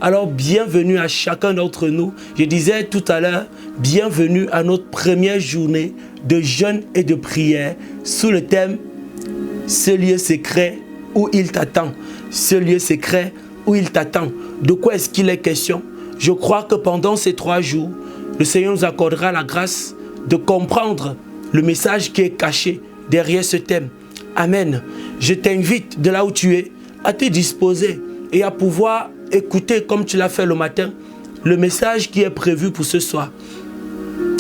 Alors, bienvenue à chacun d'entre nous. Je disais tout à l'heure, bienvenue à notre première journée de jeûne et de prière sous le thème « Ce lieu secret où il t'attend ». Ce lieu secret où il t'attend. De quoi est-ce qu'il est question? Je crois que pendant ces 3 jours, le Seigneur nous accordera la grâce de comprendre le message qui est caché derrière ce thème. Amen. Je t'invite de là où tu es à te disposer et à pouvoir écouter comme tu l'as fait le matin, le message qui est prévu pour ce soir.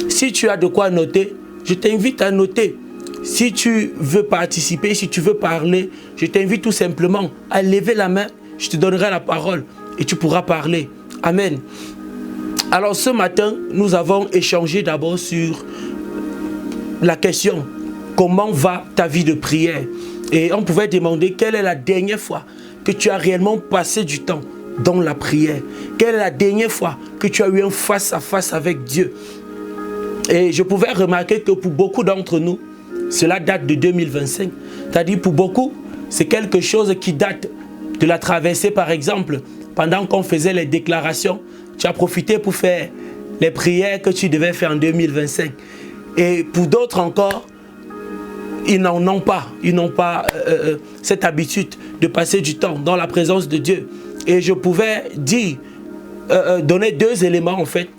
Si tu as de quoi noter, je t'invite à noter. Si tu veux participer, si tu veux parler, je t'invite tout simplement à lever la main. Je te donnerai la parole et tu pourras parler. Amen. Alors ce matin, nous avons échangé d'abord sur la question « Comment va ta vie de prière ?» Et on pouvait demander quelle est la dernière fois que tu as réellement passé du temps dans la prière. Quelle est la dernière fois que tu as eu un face-à-face avec Dieu? Et je pouvais remarquer que pour beaucoup d'entre nous, cela date de 2025. C'est-à-dire pour beaucoup, c'est quelque chose qui date de la traversée par exemple. Pendant qu'on faisait les déclarations, tu as profité pour faire les prières que tu devais faire en 2025. Et pour d'autres encore, ils n'en ont pas. Ils n'ont pas cette habitude de passer du temps dans la présence de Dieu. Et je pouvais dire, donner 2 éléments en fait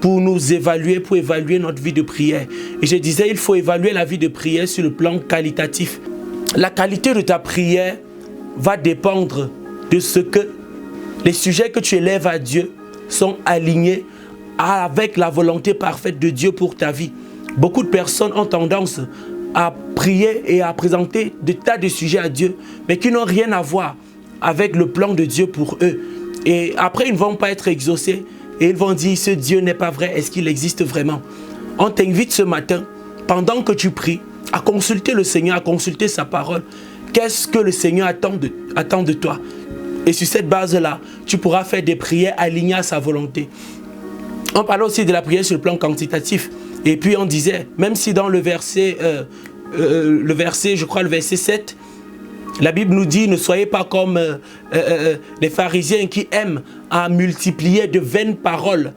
pour nous évaluer, pour évaluer notre vie de prière. Et je disais, il faut évaluer la vie de prière sur le plan qualitatif. La qualité de ta prière va dépendre de ce que les sujets que tu élèves à Dieu sont alignés avec la volonté parfaite de Dieu pour ta vie. Beaucoup de personnes ont tendance à prier et à présenter des tas de sujets à Dieu, mais qui n'ont rien à voir avec le plan de Dieu pour eux. Et après, ils ne vont pas être exaucés et ils vont dire, ce Dieu n'est pas vrai, est-ce qu'il existe vraiment? On t'invite ce matin, pendant que tu pries, à consulter le Seigneur, à consulter sa parole. Qu'est-ce que le Seigneur attend de toi? Et sur cette base-là, tu pourras faire des prières alignées à sa volonté. On parlait aussi de la prière sur le plan quantitatif. Et puis on disait, même si dans le verset, je crois le verset 7, la Bible nous dit, ne soyez pas comme les pharisiens qui aiment à multiplier de vaines paroles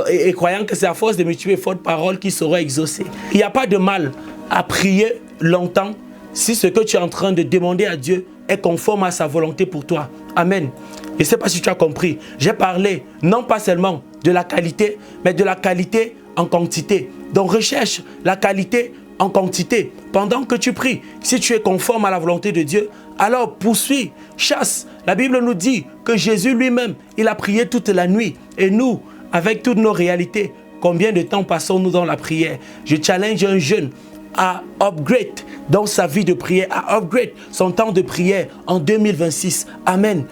et croyant que c'est à force de multiplier de fausses paroles qu'ils seront exaucés. Il n'y a pas de mal à prier longtemps si ce que tu es en train de demander à Dieu est conforme à sa volonté pour toi. Amen. Je ne sais pas si tu as compris. J'ai parlé non pas seulement de la qualité, mais de la qualité en quantité. Donc recherche la qualité en quantité pendant que tu pries. Si tu es conforme à la volonté de Dieu, alors poursuis, chasse. La Bible nous dit que Jésus lui-même, il a prié toute la nuit. Et nous, avec toutes nos réalités, combien de temps passons-nous dans la prière? Je challenge un jeune à upgrade dans sa vie de prière, à upgrade son temps de prière en 2026. Amen.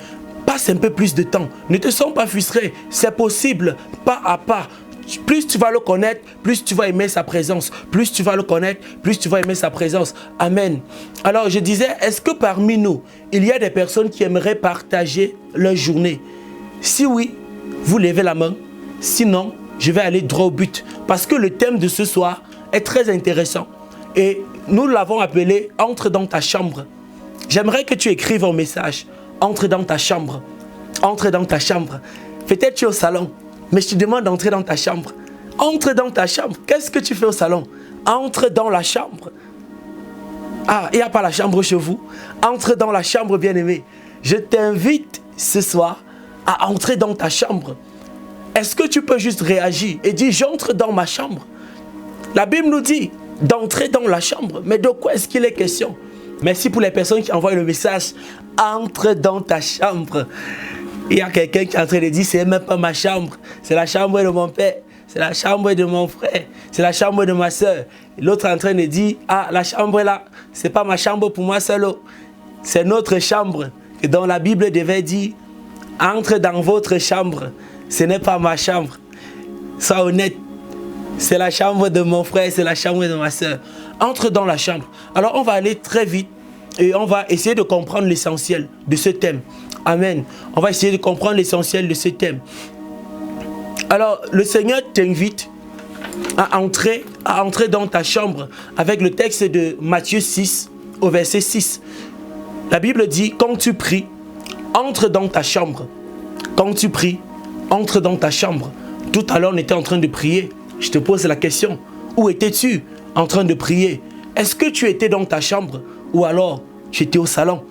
Passe un peu plus de temps. Ne te sens pas frustré. C'est possible, pas à pas. Plus tu vas le connaître, plus tu vas aimer sa présence. Plus tu vas le connaître, plus tu vas aimer sa présence. Amen. Alors je disais, est-ce que parmi nous, il y a des personnes qui aimeraient partager leur journée? Si oui, vous levez la main. Sinon, je vais aller droit au but. Parce que le thème de ce soir est très intéressant. Et nous l'avons appelé « Entre dans ta chambre ». J'aimerais que tu écrives un message. Entre dans ta chambre. Entre dans ta chambre. Peut-être tu es au salon, mais je te demande d'entrer dans ta chambre. Entre dans ta chambre. Qu'est-ce que tu fais au salon? Entre dans la chambre. Ah, il n'y a pas la chambre chez vous? Entre dans la chambre, bien-aimé. Je t'invite ce soir à entrer dans ta chambre. Est-ce que tu peux juste réagir et dire « J'entre dans ma chambre ». La Bible nous dit d'entrer dans la chambre. Mais de quoi est-ce qu'il est question? Merci pour les personnes qui envoient le message « Entre dans ta chambre ». Il y a quelqu'un qui est en train de dire « C'est même pas ma chambre, c'est la chambre de mon père, c'est la chambre de mon frère, c'est la chambre de ma soeur ». L'autre est en train de dire « Ah, la chambre là, c'est pas ma chambre pour moi seul, c'est notre chambre ». Et dans la Bible devait dire « Entre dans votre chambre, ce n'est pas ma chambre ». Sois honnête. C'est la chambre de mon frère, c'est la chambre de ma soeur. Entre dans la chambre. Alors on va aller très vite et on va essayer de comprendre l'essentiel de ce thème. Amen. On va essayer de comprendre l'essentiel de ce thème. Alors le Seigneur t'invite à entrer dans ta chambre avec le texte de Matthieu 6 au verset 6. La Bible dit, quand tu pries, entre dans ta chambre quand tu pries, entre dans ta chambre. Tout à l'heure, on était en train de prier. Je te pose la question. Où étais-tu en train de prier? Est-ce que tu étais dans ta chambre ou alors tu étais au salon?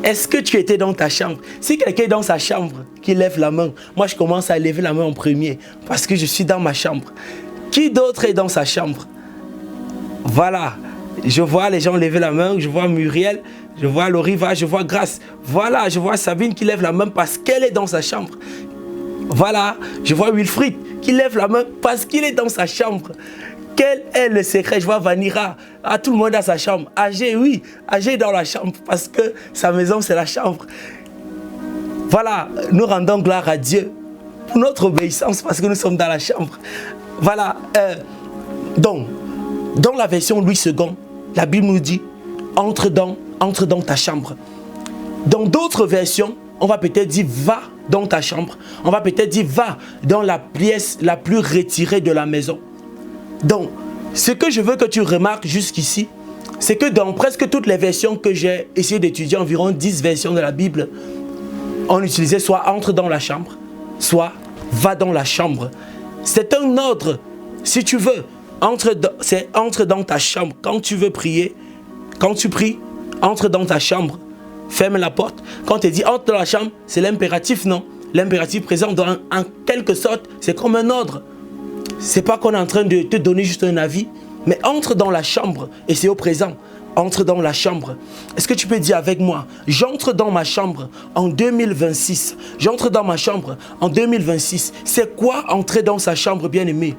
Est-ce que tu étais dans ta chambre? Si quelqu'un est dans sa chambre, qui lève la main, moi je commence à lever la main en premier parce que je suis dans ma chambre. Qui d'autre est dans sa chambre? Voilà, je vois les gens lever la main, je vois Muriel, je vois Loriva, je vois Grace. Voilà, je vois Sabine qui lève la main parce qu'elle est dans sa chambre. Voilà, je vois Wilfried qui lève la main parce qu'il est dans sa chambre. Quel est le secret? Je vois Vanira, tout le monde dans sa chambre. AG, oui, AG est dans la chambre parce que sa maison c'est la chambre. Voilà, nous rendons gloire à Dieu pour notre obéissance parce que nous sommes dans la chambre. Voilà, donc, dans la version Louis II, la Bible nous dit, entre dans ta chambre. Dans d'autres versions, on va peut-être dire, va dans ta chambre. On va peut-être dire, va dans la pièce la plus retirée de la maison. Donc, ce que je veux que tu remarques jusqu'ici, c'est que dans presque toutes les versions que j'ai essayé d'étudier, environ 10 versions de la Bible, on utilisait soit entre dans la chambre, soit va dans la chambre. C'est un ordre, si tu veux, c'est entre dans ta chambre. Quand tu veux prier, quand tu pries, entre dans ta chambre, ferme la porte. Quand tu dis entre dans la chambre, c'est l'impératif, non? L'impératif présent, en quelque sorte, c'est comme un ordre. C'est pas qu'on est en train de te donner juste un avis, mais entre dans la chambre, et c'est au présent. Entre dans la chambre. Est-ce que tu peux dire avec moi, j'entre dans ma chambre en 2026. J'entre dans ma chambre en 2026. C'est quoi entrer dans sa chambre, bien-aimé?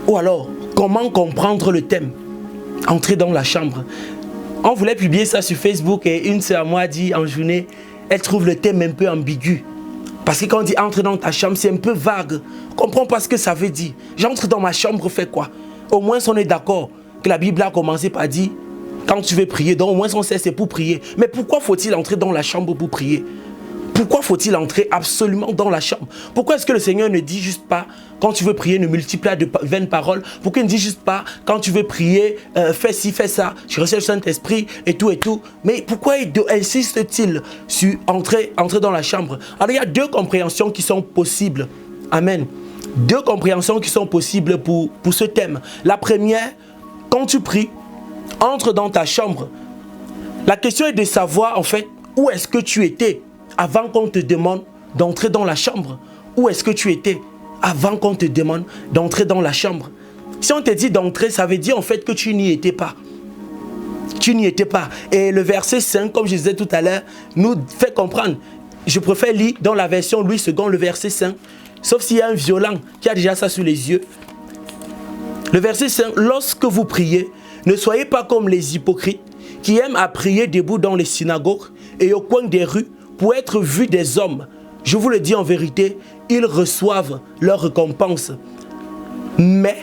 Ou alors, comment comprendre le thème? Entrer dans la chambre. On voulait publier ça sur Facebook et une sœur moi a dit en journée, elle trouve le thème un peu ambigu. Parce que quand on dit entre dans ta chambre, c'est un peu vague. On ne comprend pas ce que ça veut dire. J'entre dans ma chambre, fais quoi? Au moins on est d'accord que la Bible a commencé par dire, quand tu veux prier, donc au moins on sait c'est pour prier. Mais pourquoi faut-il entrer dans la chambre pour prier? Pourquoi faut-il entrer absolument dans la chambre? Pourquoi est-ce que le Seigneur ne dit juste pas, quand tu veux prier, ne multiplie pas de vaines paroles? Pourquoi il ne dit juste pas, quand tu veux prier, fais ci, fais ça, je reçois le Saint-Esprit et tout et tout? Mais pourquoi insiste-t-il sur entrer dans la chambre? Alors il y a deux compréhensions qui sont possibles. Amen. Deux compréhensions qui sont possibles pour ce thème. La première, quand tu pries, entre dans ta chambre. La question est de savoir en fait, où est-ce que tu étais avant qu'on te demande d'entrer dans la chambre? Où est-ce que tu étais avant qu'on te demande d'entrer dans la chambre? Si on te dit d'entrer, ça veut dire en fait que tu n'y étais pas. Tu n'y étais pas. Et le verset 5, comme je disais tout à l'heure, nous fait comprendre. Je préfère lire dans la version Louis II, le verset 5, sauf s'il y a un violent qui a déjà ça sous les yeux. Le verset 5, lorsque vous priez, ne soyez pas comme les hypocrites qui aiment à prier debout dans les synagogues et au coin des rues pour être vus des hommes. Je vous le dis en vérité, ils reçoivent leur récompense. Mais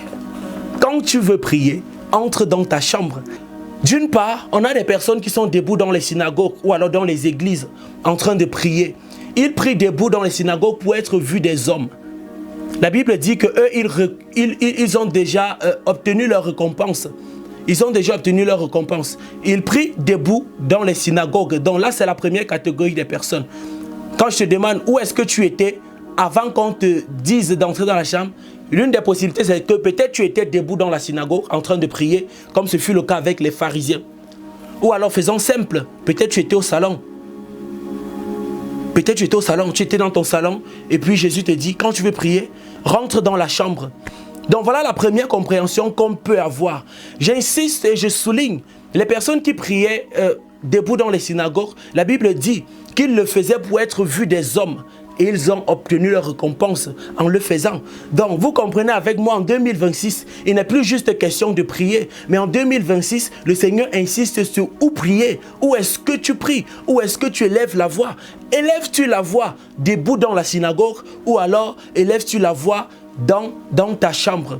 quand tu veux prier, entre dans ta chambre. D'une part, on a des personnes qui sont debout dans les synagogues ou alors dans les églises en train de prier. Ils prient debout dans les synagogues pour être vus des hommes. La Bible dit qu'eux, ils ont déjà obtenu leur récompense. Ils ont déjà obtenu leur récompense. Ils prient debout dans les synagogues. Donc là, c'est la première catégorie des personnes. Quand je te demande où est-ce que tu étais avant qu'on te dise d'entrer dans la chambre, l'une des possibilités, c'est que peut-être tu étais debout dans la synagogue en train de prier, comme ce fut le cas avec les pharisiens. Ou alors, faisons simple, peut-être tu étais au salon. Peut-être tu étais au salon, tu étais dans ton salon, et puis Jésus te dit, quand tu veux prier, rentre dans la chambre. Donc voilà la première compréhension qu'on peut avoir. J'insiste et je souligne, les personnes qui priaient debout dans les synagogues, la Bible dit qu'ils le faisaient pour être vus des hommes. Et ils ont obtenu leur récompense en le faisant. Donc vous comprenez avec moi, en 2026, il n'est plus juste question de prier. Mais en 2026, le Seigneur insiste sur où prier. Où est-ce que tu pries? Où est-ce que tu élèves la voix? Élèves-tu la voix debout dans la synagogue? Ou alors élèves-tu la voix dans ta chambre?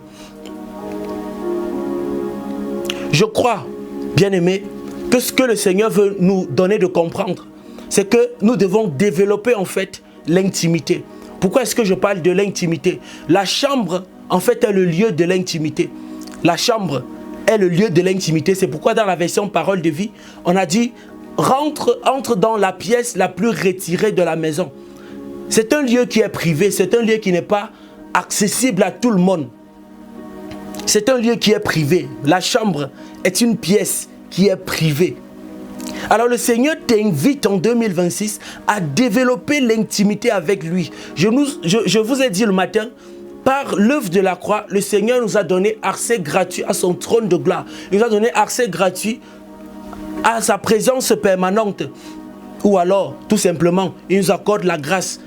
Je crois, bien-aimés, que ce que le Seigneur veut nous donner de comprendre, c'est que nous devons développer en fait l'intimité. Pourquoi est-ce que je parle de l'intimité? La chambre, en fait, est le lieu de l'intimité. La chambre est le lieu de l'intimité. C'est pourquoi dans la version Parole de vie, on a dit entre dans la pièce la plus retirée de la maison. C'est un lieu qui est privé, c'est un lieu qui n'est pas accessible à tout le monde. C'est un lieu qui est privé. La chambre est une pièce qui est privée. Alors le Seigneur t'invite en 2026 à développer l'intimité avec lui. Je vous ai dit le matin, par l'œuvre de la croix, le Seigneur nous a donné accès gratuit à son trône de gloire. Il nous a donné accès gratuit à sa présence permanente. Ou alors, tout simplement, il nous accorde la grâce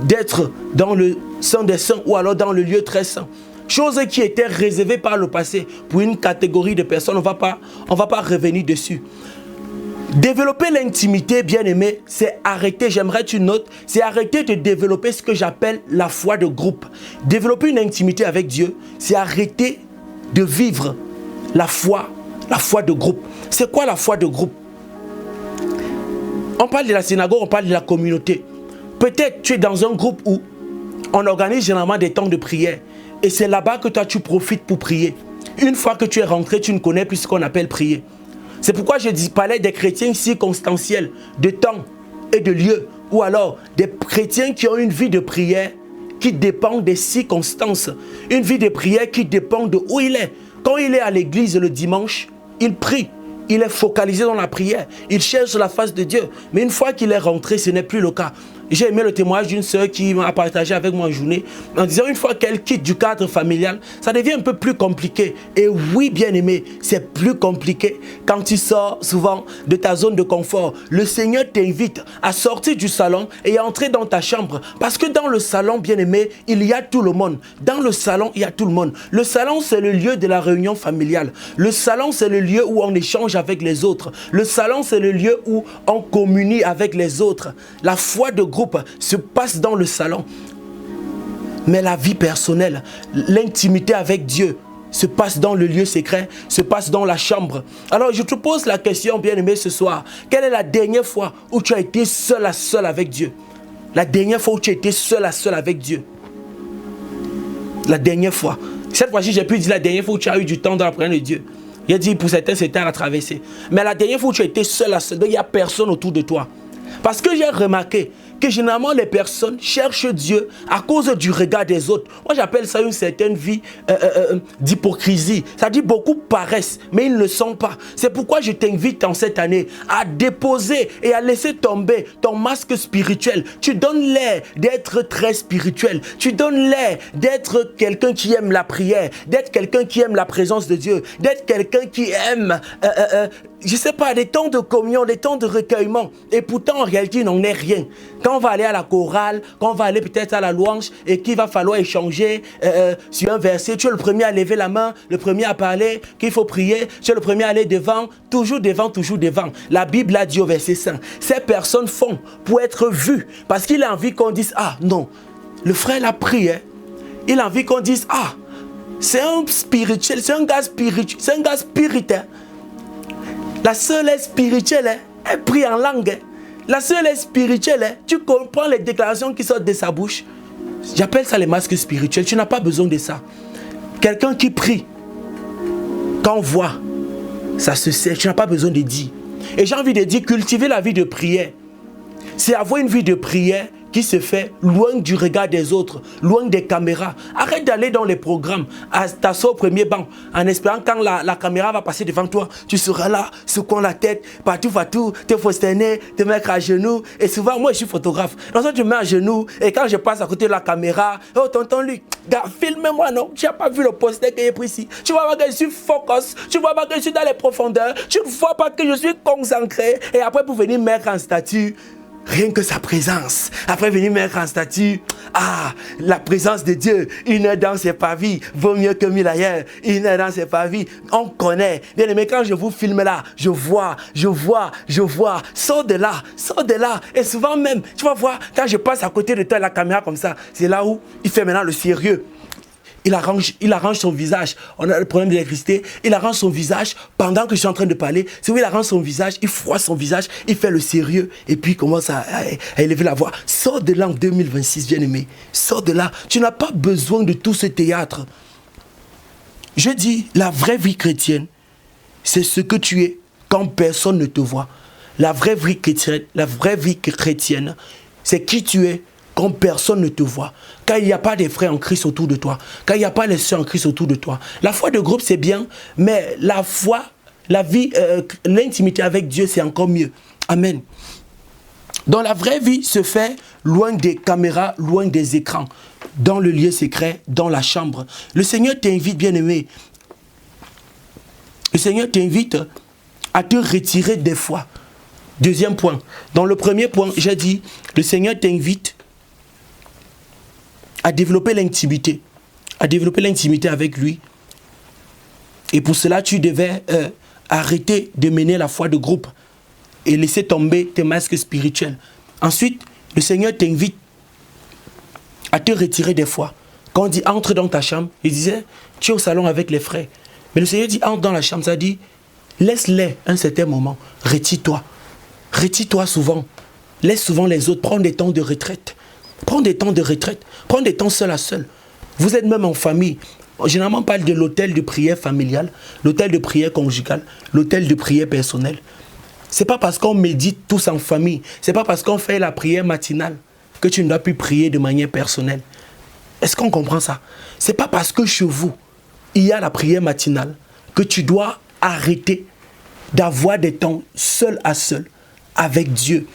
d'être dans le Saint des Saints ou alors dans le lieu très saint. Chose qui était réservée par le passé pour une catégorie de personnes, on va pas revenir dessus. Développer l'intimité, bien-aimé, c'est arrêter, j'aimerais que tu notes, c'est arrêter de développer ce que j'appelle la foi de groupe. Développer une intimité avec Dieu, c'est arrêter de vivre la foi de groupe. C'est quoi la foi de groupe? On parle de la synagogue, on parle de la communauté. Peut-être tu es dans un groupe où on organise généralement des temps de prière. Et c'est là-bas que toi tu profites pour prier. Une fois que tu es rentré, tu ne connais plus ce qu'on appelle prier. C'est pourquoi je parlais des chrétiens circonstanciels, de temps et de lieu. Ou alors des chrétiens qui ont une vie de prière qui dépend des circonstances. Une vie de prière qui dépend de où il est. Quand il est à l'église le dimanche, il prie. Il est focalisé dans la prière. Il cherche la face de Dieu. Mais une fois qu'il est rentré, ce n'est plus le cas. J'ai aimé le témoignage d'une sœur qui m'a partagé avec moi en journée en disant une fois qu'elle quitte du cadre familial, ça devient un peu plus compliqué. Et oui, bien aimé, c'est plus compliqué quand tu sors souvent de ta zone de confort. Le Seigneur t'invite à sortir du salon et à entrer dans ta chambre. Parce que dans le salon, bien aimé, il y a tout le monde. Dans le salon, il y a tout le monde. Le salon, c'est le lieu de la réunion familiale. Le salon, c'est le lieu où on échange avec les autres. Le salon, c'est le lieu où on communie avec les autres. La foi de groupe se passe dans le salon. Mais la vie personnelle, l'intimité avec Dieu se passe dans le lieu secret, se passe dans la chambre. Alors je te pose la question, bien-aimé, ce soir. Quelle est la dernière fois où tu as été seul à seul avec Dieu? La dernière fois où tu as été seul à seul avec Dieu. La dernière fois. Cette fois-ci, j'ai pu dire la dernière fois où tu as eu du temps dans la présence de Dieu. Il a dit pour certains, c'était à la traversée. Mais la dernière fois où tu as été seul à seul, il n'y a personne autour de toi. Parce que j'ai remarqué que généralement les personnes cherchent Dieu à cause du regard des autres. Moi j'appelle ça une certaine vie d'hypocrisie. Ça dit beaucoup paraissent, mais ils ne le sont pas. C'est pourquoi je t'invite en cette année à déposer et à laisser tomber ton masque spirituel. Tu donnes l'air d'être très spirituel. Tu donnes l'air d'être quelqu'un qui aime la prière, d'être quelqu'un qui aime la présence de Dieu, d'être quelqu'un qui aime... je ne sais pas, des temps de communion, des temps de recueillement. Et pourtant, en réalité, il n'en est rien. Quand on va aller à la chorale, quand on va aller peut-être à la louange et qu'il va falloir échanger sur un verset, tu es le premier à lever la main, le premier à parler, qu'il faut prier, tu es le premier à aller devant, toujours devant, toujours devant. La Bible a dit au verset 5, ces personnes font pour être vues, parce qu'il a envie qu'on dise, ah non, le frère l'a prié, il a envie qu'on dise, ah, c'est un spirituel, c'est un gars spirituel, c'est un gars spirituel. La seule est spirituelle, elle prie en langue. La seule est spirituelle, tu comprends les déclarations qui sortent de sa bouche. J'appelle ça les masques spirituels, tu n'as pas besoin de ça. Quelqu'un qui prie, quand on voit, ça se sait, tu n'as pas besoin de dire. Et j'ai envie de dire, cultiver la vie de prière, c'est avoir une vie de prière qui se fait loin du regard des autres, loin des caméras. Arrête d'aller dans les programmes, à t'asseoir au premier banc, en espérant quand la caméra va passer devant toi, tu seras là, secouant la tête, partout, te faustiner, te mettre à genoux. Et souvent, moi je suis photographe, donc ça tu me mets à genoux, et quand je passe à côté de la caméra, oh tonton Luc, gars, filme-moi non, tu n'as pas vu le poster que j'ai pris ici, tu vois pas que je suis focus, tu vois pas que je suis dans les profondeurs, tu ne vois pas que je suis concentré, et après pour venir mettre en statut, rien que sa présence. Après venir mettre en statut, ah, la présence de Dieu, une heure dans ses pavis, vaut mieux que 1000 ailleurs. Une heure dans ses pavis, on connaît. Bien aimé, quand je vous filme là, je vois. Sors de là. Et souvent même, tu vas voir, quand je passe à côté de toi, la caméra comme ça, c'est là où il fait maintenant le sérieux. Il arrange son visage. On a le problème de l'électricité. Il arrange son visage pendant que je suis en train de parler. C'est où il arrange son visage, il froisse son visage, il fait le sérieux et puis il commence à élever la voix. Sors de là en 2026, bien-aimé. Sors de là. Tu n'as pas besoin de tout ce théâtre. Je dis, la vraie vie chrétienne, c'est ce que tu es quand personne ne te voit. La vraie vie chrétienne, c'est qui tu es quand personne ne te voit. Quand il n'y a pas des frères en Christ autour de toi. Quand il n'y a pas les sœurs en Christ autour de toi. La foi de groupe, c'est bien, mais la foi, la vie, l'intimité avec Dieu, c'est encore mieux. Amen. Donc la vraie vie se fait loin des caméras, loin des écrans, dans le lieu secret, dans la chambre. Le Seigneur t'invite, bien-aimé. Le Seigneur t'invite à te retirer des fois. Deuxième point. Dans le premier point, j'ai dit, le Seigneur t'invite à développer l'intimité. À développer l'intimité avec lui. Et pour cela, tu devais arrêter de mener la foi de groupe et laisser tomber tes masques spirituels. Ensuite, le Seigneur t'invite à te retirer des fois. Quand on dit entre dans ta chambre, il disait, tu es au salon avec les frères. Mais le Seigneur dit entre dans la chambre, ça dit, laisse-les un certain moment, retire-toi. Retire-toi souvent. Laisse souvent les autres, prends des temps de retraite. Prends des temps de retraite. Prends des temps seul à seul. Vous êtes même en famille. Généralement, on parle de l'hôtel de prière familiale, l'hôtel de prière conjugale, l'hôtel de prière personnelle. Ce n'est pas parce qu'on médite tous en famille, ce n'est pas parce qu'on fait la prière matinale que tu ne dois plus prier de manière personnelle. Est-ce qu'on comprend ça? Ce n'est pas parce que chez vous, il y a la prière matinale que tu dois arrêter d'avoir des temps seul à seul avec Dieu.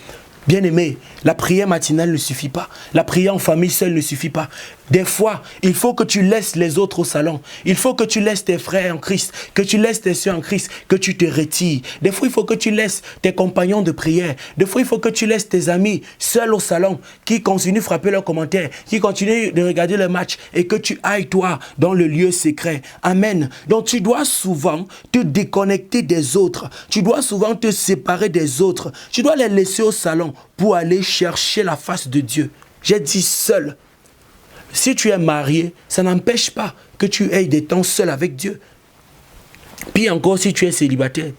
Bien-aimé, la prière matinale ne suffit pas. La prière en famille seule ne suffit pas. Des fois, il faut que tu laisses les autres au salon. Il faut que tu laisses tes frères en Christ, que tu laisses tes soeurs en Christ, que tu te retires. Des fois, il faut que tu laisses tes compagnons de prière. Des fois, il faut que tu laisses tes amis seuls au salon, qui continuent de frapper leurs commentaires, qui continuent de regarder le match, et que tu ailles, toi, dans le lieu secret. Amen. Donc, tu dois souvent te déconnecter des autres. Tu dois souvent te séparer des autres. Tu dois les laisser au salon pour aller chercher la face de Dieu. J'ai dit seul. Si tu es marié, ça n'empêche pas que tu aies des temps seul avec Dieu. Puis encore si tu es célibataire.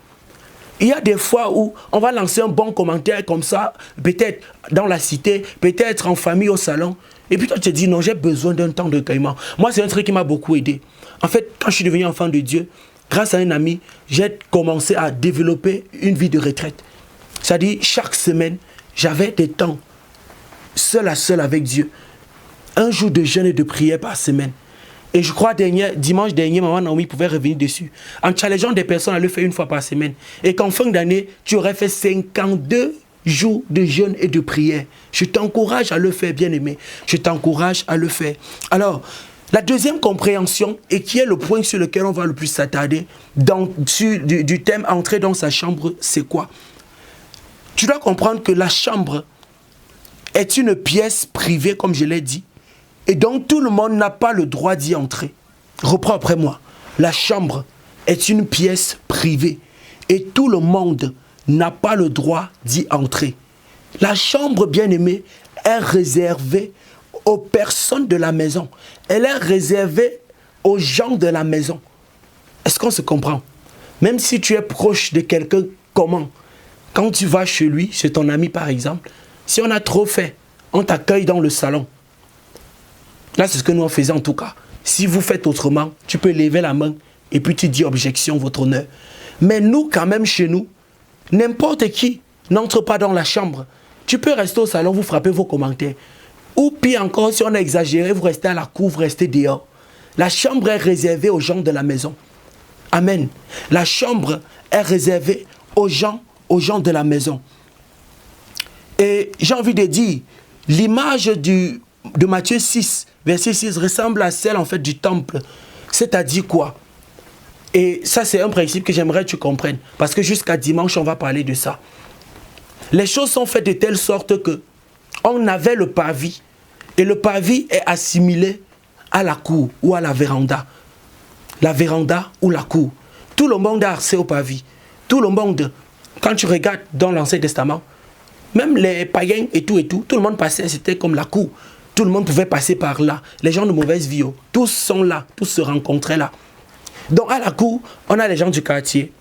Il y a des fois où on va lancer un bon commentaire comme ça, peut-être dans la cité, peut-être en famille au salon. Et puis toi tu te dis non, j'ai besoin d'un temps de recueillement. Moi c'est un truc qui m'a beaucoup aidé. En fait, quand je suis devenu enfant de Dieu, grâce à un ami, j'ai commencé à développer une vie de retraite. C'est-à-dire chaque semaine, j'avais des temps seul à seul avec Dieu. Un jour de jeûne et de prière par semaine. Et je crois dimanche dernier, maman Naomi pouvait revenir dessus. En challengeant des personnes à le faire une fois par semaine. Et qu'en fin d'année, tu aurais fait 52 jours de jeûne et de prière. Je t'encourage à le faire, bien-aimé. Je t'encourage à le faire. Alors, la deuxième compréhension, et qui est le point sur lequel on va le plus s'attarder, du thème entrer dans sa chambre, c'est quoi? Tu dois comprendre que la chambre est une pièce privée, comme je l'ai dit. Et donc, tout le monde n'a pas le droit d'y entrer. Reprends après moi. La chambre est une pièce privée. Et tout le monde n'a pas le droit d'y entrer. La chambre, bien-aimée, est réservée aux personnes de la maison. Elle est réservée aux gens de la maison. Est-ce qu'on se comprend? Même si tu es proche de quelqu'un, comment? Quand tu vas chez lui, chez ton ami par exemple, si on a trop fait, on t'accueille dans le salon. Là, c'est ce que nous on faisait en tout cas. Si vous faites autrement, tu peux lever la main et puis tu dis objection, votre honneur. Mais nous, quand même, chez nous, n'importe qui n'entre pas dans la chambre. Tu peux rester au salon, vous frappez vos commentaires. Ou pire encore, si on a exagéré, vous restez à la cour, vous restez dehors. La chambre est réservée aux gens de la maison. Amen. La chambre est réservée aux gens de la maison. Et j'ai envie de dire, l'image de Matthieu 6, verset 6, ressemble à celle en fait du temple. C'est-à-dire quoi? Et ça, c'est un principe que j'aimerais que tu comprennes. Parce que jusqu'à dimanche, on va parler de ça. Les choses sont faites de telle sorte que on avait le parvis. Et le parvis est assimilé à la cour ou à la véranda. La véranda ou la cour. Tout le monde a accès au parvis. Tout le monde, quand tu regardes dans l'Ancien Testament, même les païens et tout, tout le monde passait, c'était comme la cour. Tout le monde pouvait passer par là. Les gens de mauvaise vie, tous sont là, tous se rencontraient là. Donc à la cour, on a les gens du quartier.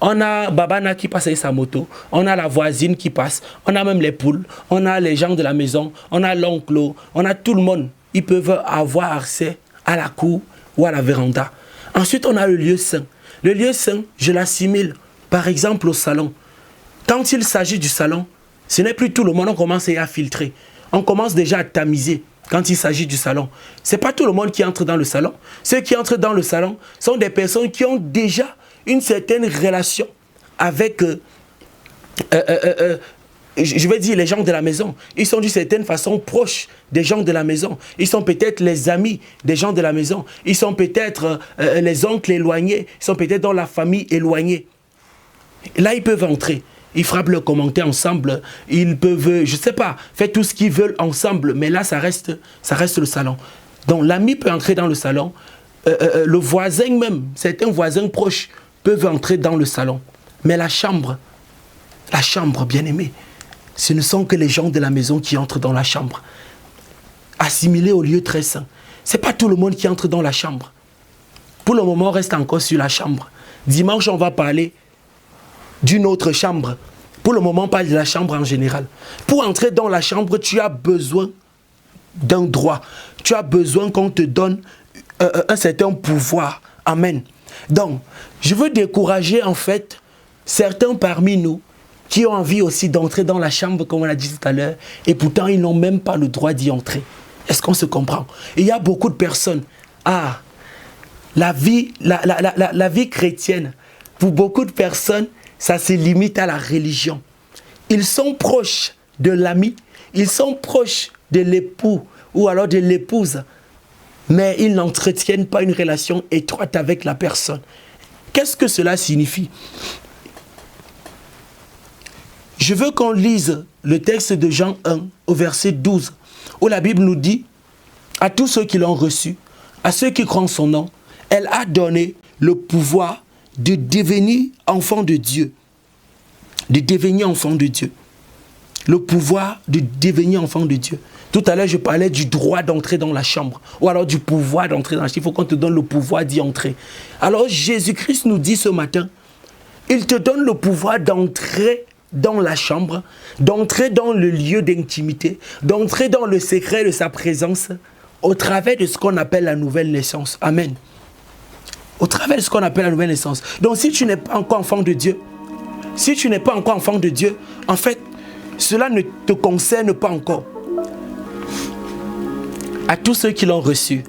On a Babana qui passe avec sa moto. On a la voisine qui passe. On a même les poules. On a les gens de la maison. On a l'oncle. On a tout le monde. Ils peuvent avoir accès à la cour ou à la véranda. Ensuite, on a le lieu saint. Le lieu saint, je l'assimile par exemple au salon. Quand il s'agit du salon, ce n'est plus tout le monde, on commence à filtrer. On commence déjà à tamiser quand il s'agit du salon. Ce n'est pas tout le monde qui entre dans le salon. Ceux qui entrent dans le salon sont des personnes qui ont déjà une certaine relation avec, je vais dire, les gens de la maison. Ils sont d'une certaine façon proches des gens de la maison. Ils sont peut-être les amis des gens de la maison. Ils sont peut-être les oncles éloignés. Ils sont peut-être dans la famille éloignée. Là, ils peuvent entrer. Ils frappent le commentaire ensemble. Ils peuvent, je ne sais pas, faire tout ce qu'ils veulent ensemble. Mais là, ça reste le salon. Donc, l'ami peut entrer dans le salon. Le voisin même, certains voisins proches peuvent entrer dans le salon. Mais la chambre, bien aimée, ce ne sont que les gens de la maison qui entrent dans la chambre. Assimilés au lieu très saint. Ce n'est pas tout le monde qui entre dans la chambre. Pour le moment, on reste encore sur la chambre. Dimanche, on va parler d'une autre chambre. Pour le moment, on parle de la chambre en général. Pour entrer dans la chambre, tu as besoin d'un droit. Tu as besoin qu'on te donne un certain pouvoir. Amen. Donc, je veux décourager en fait certains parmi nous qui ont envie aussi d'entrer dans la chambre, comme on l'a dit tout à l'heure, et pourtant ils n'ont même pas le droit d'y entrer. Est-ce qu'on se comprend? Il y a beaucoup de personnes. La vie chrétienne, pour beaucoup de personnes, ça se limite à la religion. Ils sont proches de l'ami, ils sont proches de l'époux ou alors de l'épouse, mais ils n'entretiennent pas une relation étroite avec la personne. Qu'est-ce que cela signifie? Je veux qu'on lise le texte de Jean 1 au verset 12, où la Bible nous dit, à tous ceux qui l'ont reçu, à ceux qui croient en son nom, elle a donné le pouvoir de devenir enfant de Dieu. De devenir enfant de Dieu. Le pouvoir de devenir enfant de Dieu. Tout à l'heure, je parlais du droit d'entrer dans la chambre. Ou alors du pouvoir d'entrer dans la chambre. Il faut qu'on te donne le pouvoir d'y entrer. Alors Jésus-Christ nous dit ce matin, il te donne le pouvoir d'entrer dans la chambre, d'entrer dans le lieu d'intimité, d'entrer dans le secret de sa présence, au travers de ce qu'on appelle la nouvelle naissance. Amen. Au travers de ce qu'on appelle la nouvelle naissance. Donc si tu n'es pas encore enfant de Dieu, en fait, cela ne te concerne pas encore. À tous ceux qui l'ont reçu,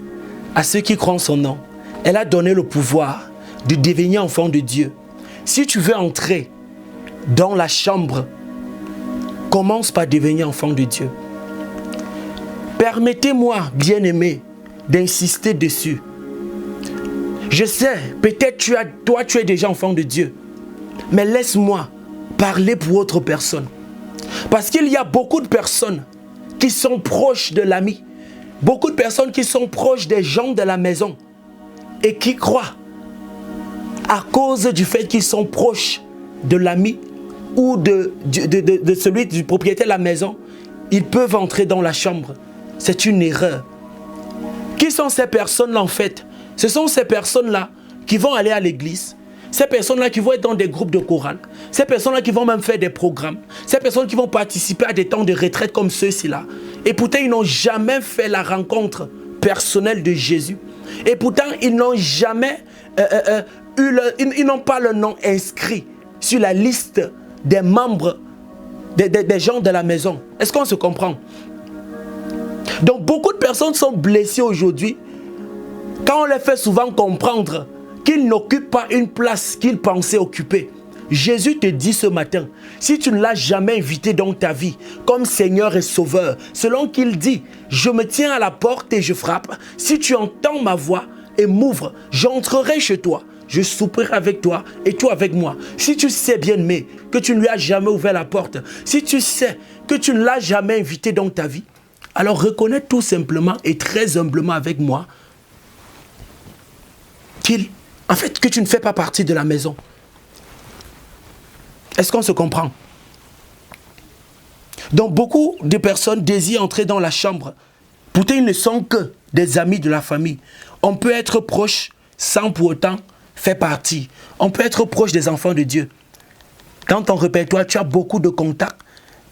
à ceux qui croient en son nom, elle a donné le pouvoir de devenir enfant de Dieu. Si tu veux entrer dans la chambre, commence par devenir enfant de Dieu. Permettez-moi, bien-aimé, d'insister dessus. Je sais, peut-être tu es déjà enfant de Dieu. Mais laisse-moi parler pour autre personne. Parce qu'il y a beaucoup de personnes qui sont proches de l'ami. Beaucoup de personnes qui sont proches des gens de la maison. Et qui croient, à cause du fait qu'ils sont proches de l'ami ou de celui du propriétaire de la maison, ils peuvent entrer dans la chambre. C'est une erreur. Qui sont ces personnes-là en fait? Ce sont ces personnes-là qui vont aller à l'église. Ces personnes-là qui vont être dans des groupes de chorale. Ces personnes-là qui vont même faire des programmes. Ces personnes qui vont participer à des temps de retraite comme ceux-ci-là. Et pourtant, ils n'ont jamais fait la rencontre personnelle de Jésus. Et pourtant, ils n'ont jamais ils n'ont pas le nom inscrit sur la liste des membres, des gens de la maison. Est-ce qu'on se comprend? Donc, beaucoup de personnes sont blessées aujourd'hui quand on les fait souvent comprendre qu'ils n'occupent pas une place qu'ils pensaient occuper. Jésus te dit ce matin, si tu ne l'as jamais invité dans ta vie comme Seigneur et Sauveur, selon qu'il dit, je me tiens à la porte et je frappe, si tu entends ma voix et m'ouvres, j'entrerai chez toi, je souperai avec toi et toi avec moi. Si tu sais bien aimé que tu ne lui as jamais ouvert la porte, si tu sais que tu ne l'as jamais invité dans ta vie, alors reconnais tout simplement et très humblement avec moi que tu ne fais pas partie de la maison. Est-ce qu'on se comprend? Donc beaucoup de personnes désirent entrer dans la chambre. Pourtant, ils ne sont que des amis de la famille. On peut être proche sans pour autant faire partie. On peut être proche des enfants de Dieu. Dans ton répertoire, tu as beaucoup de contacts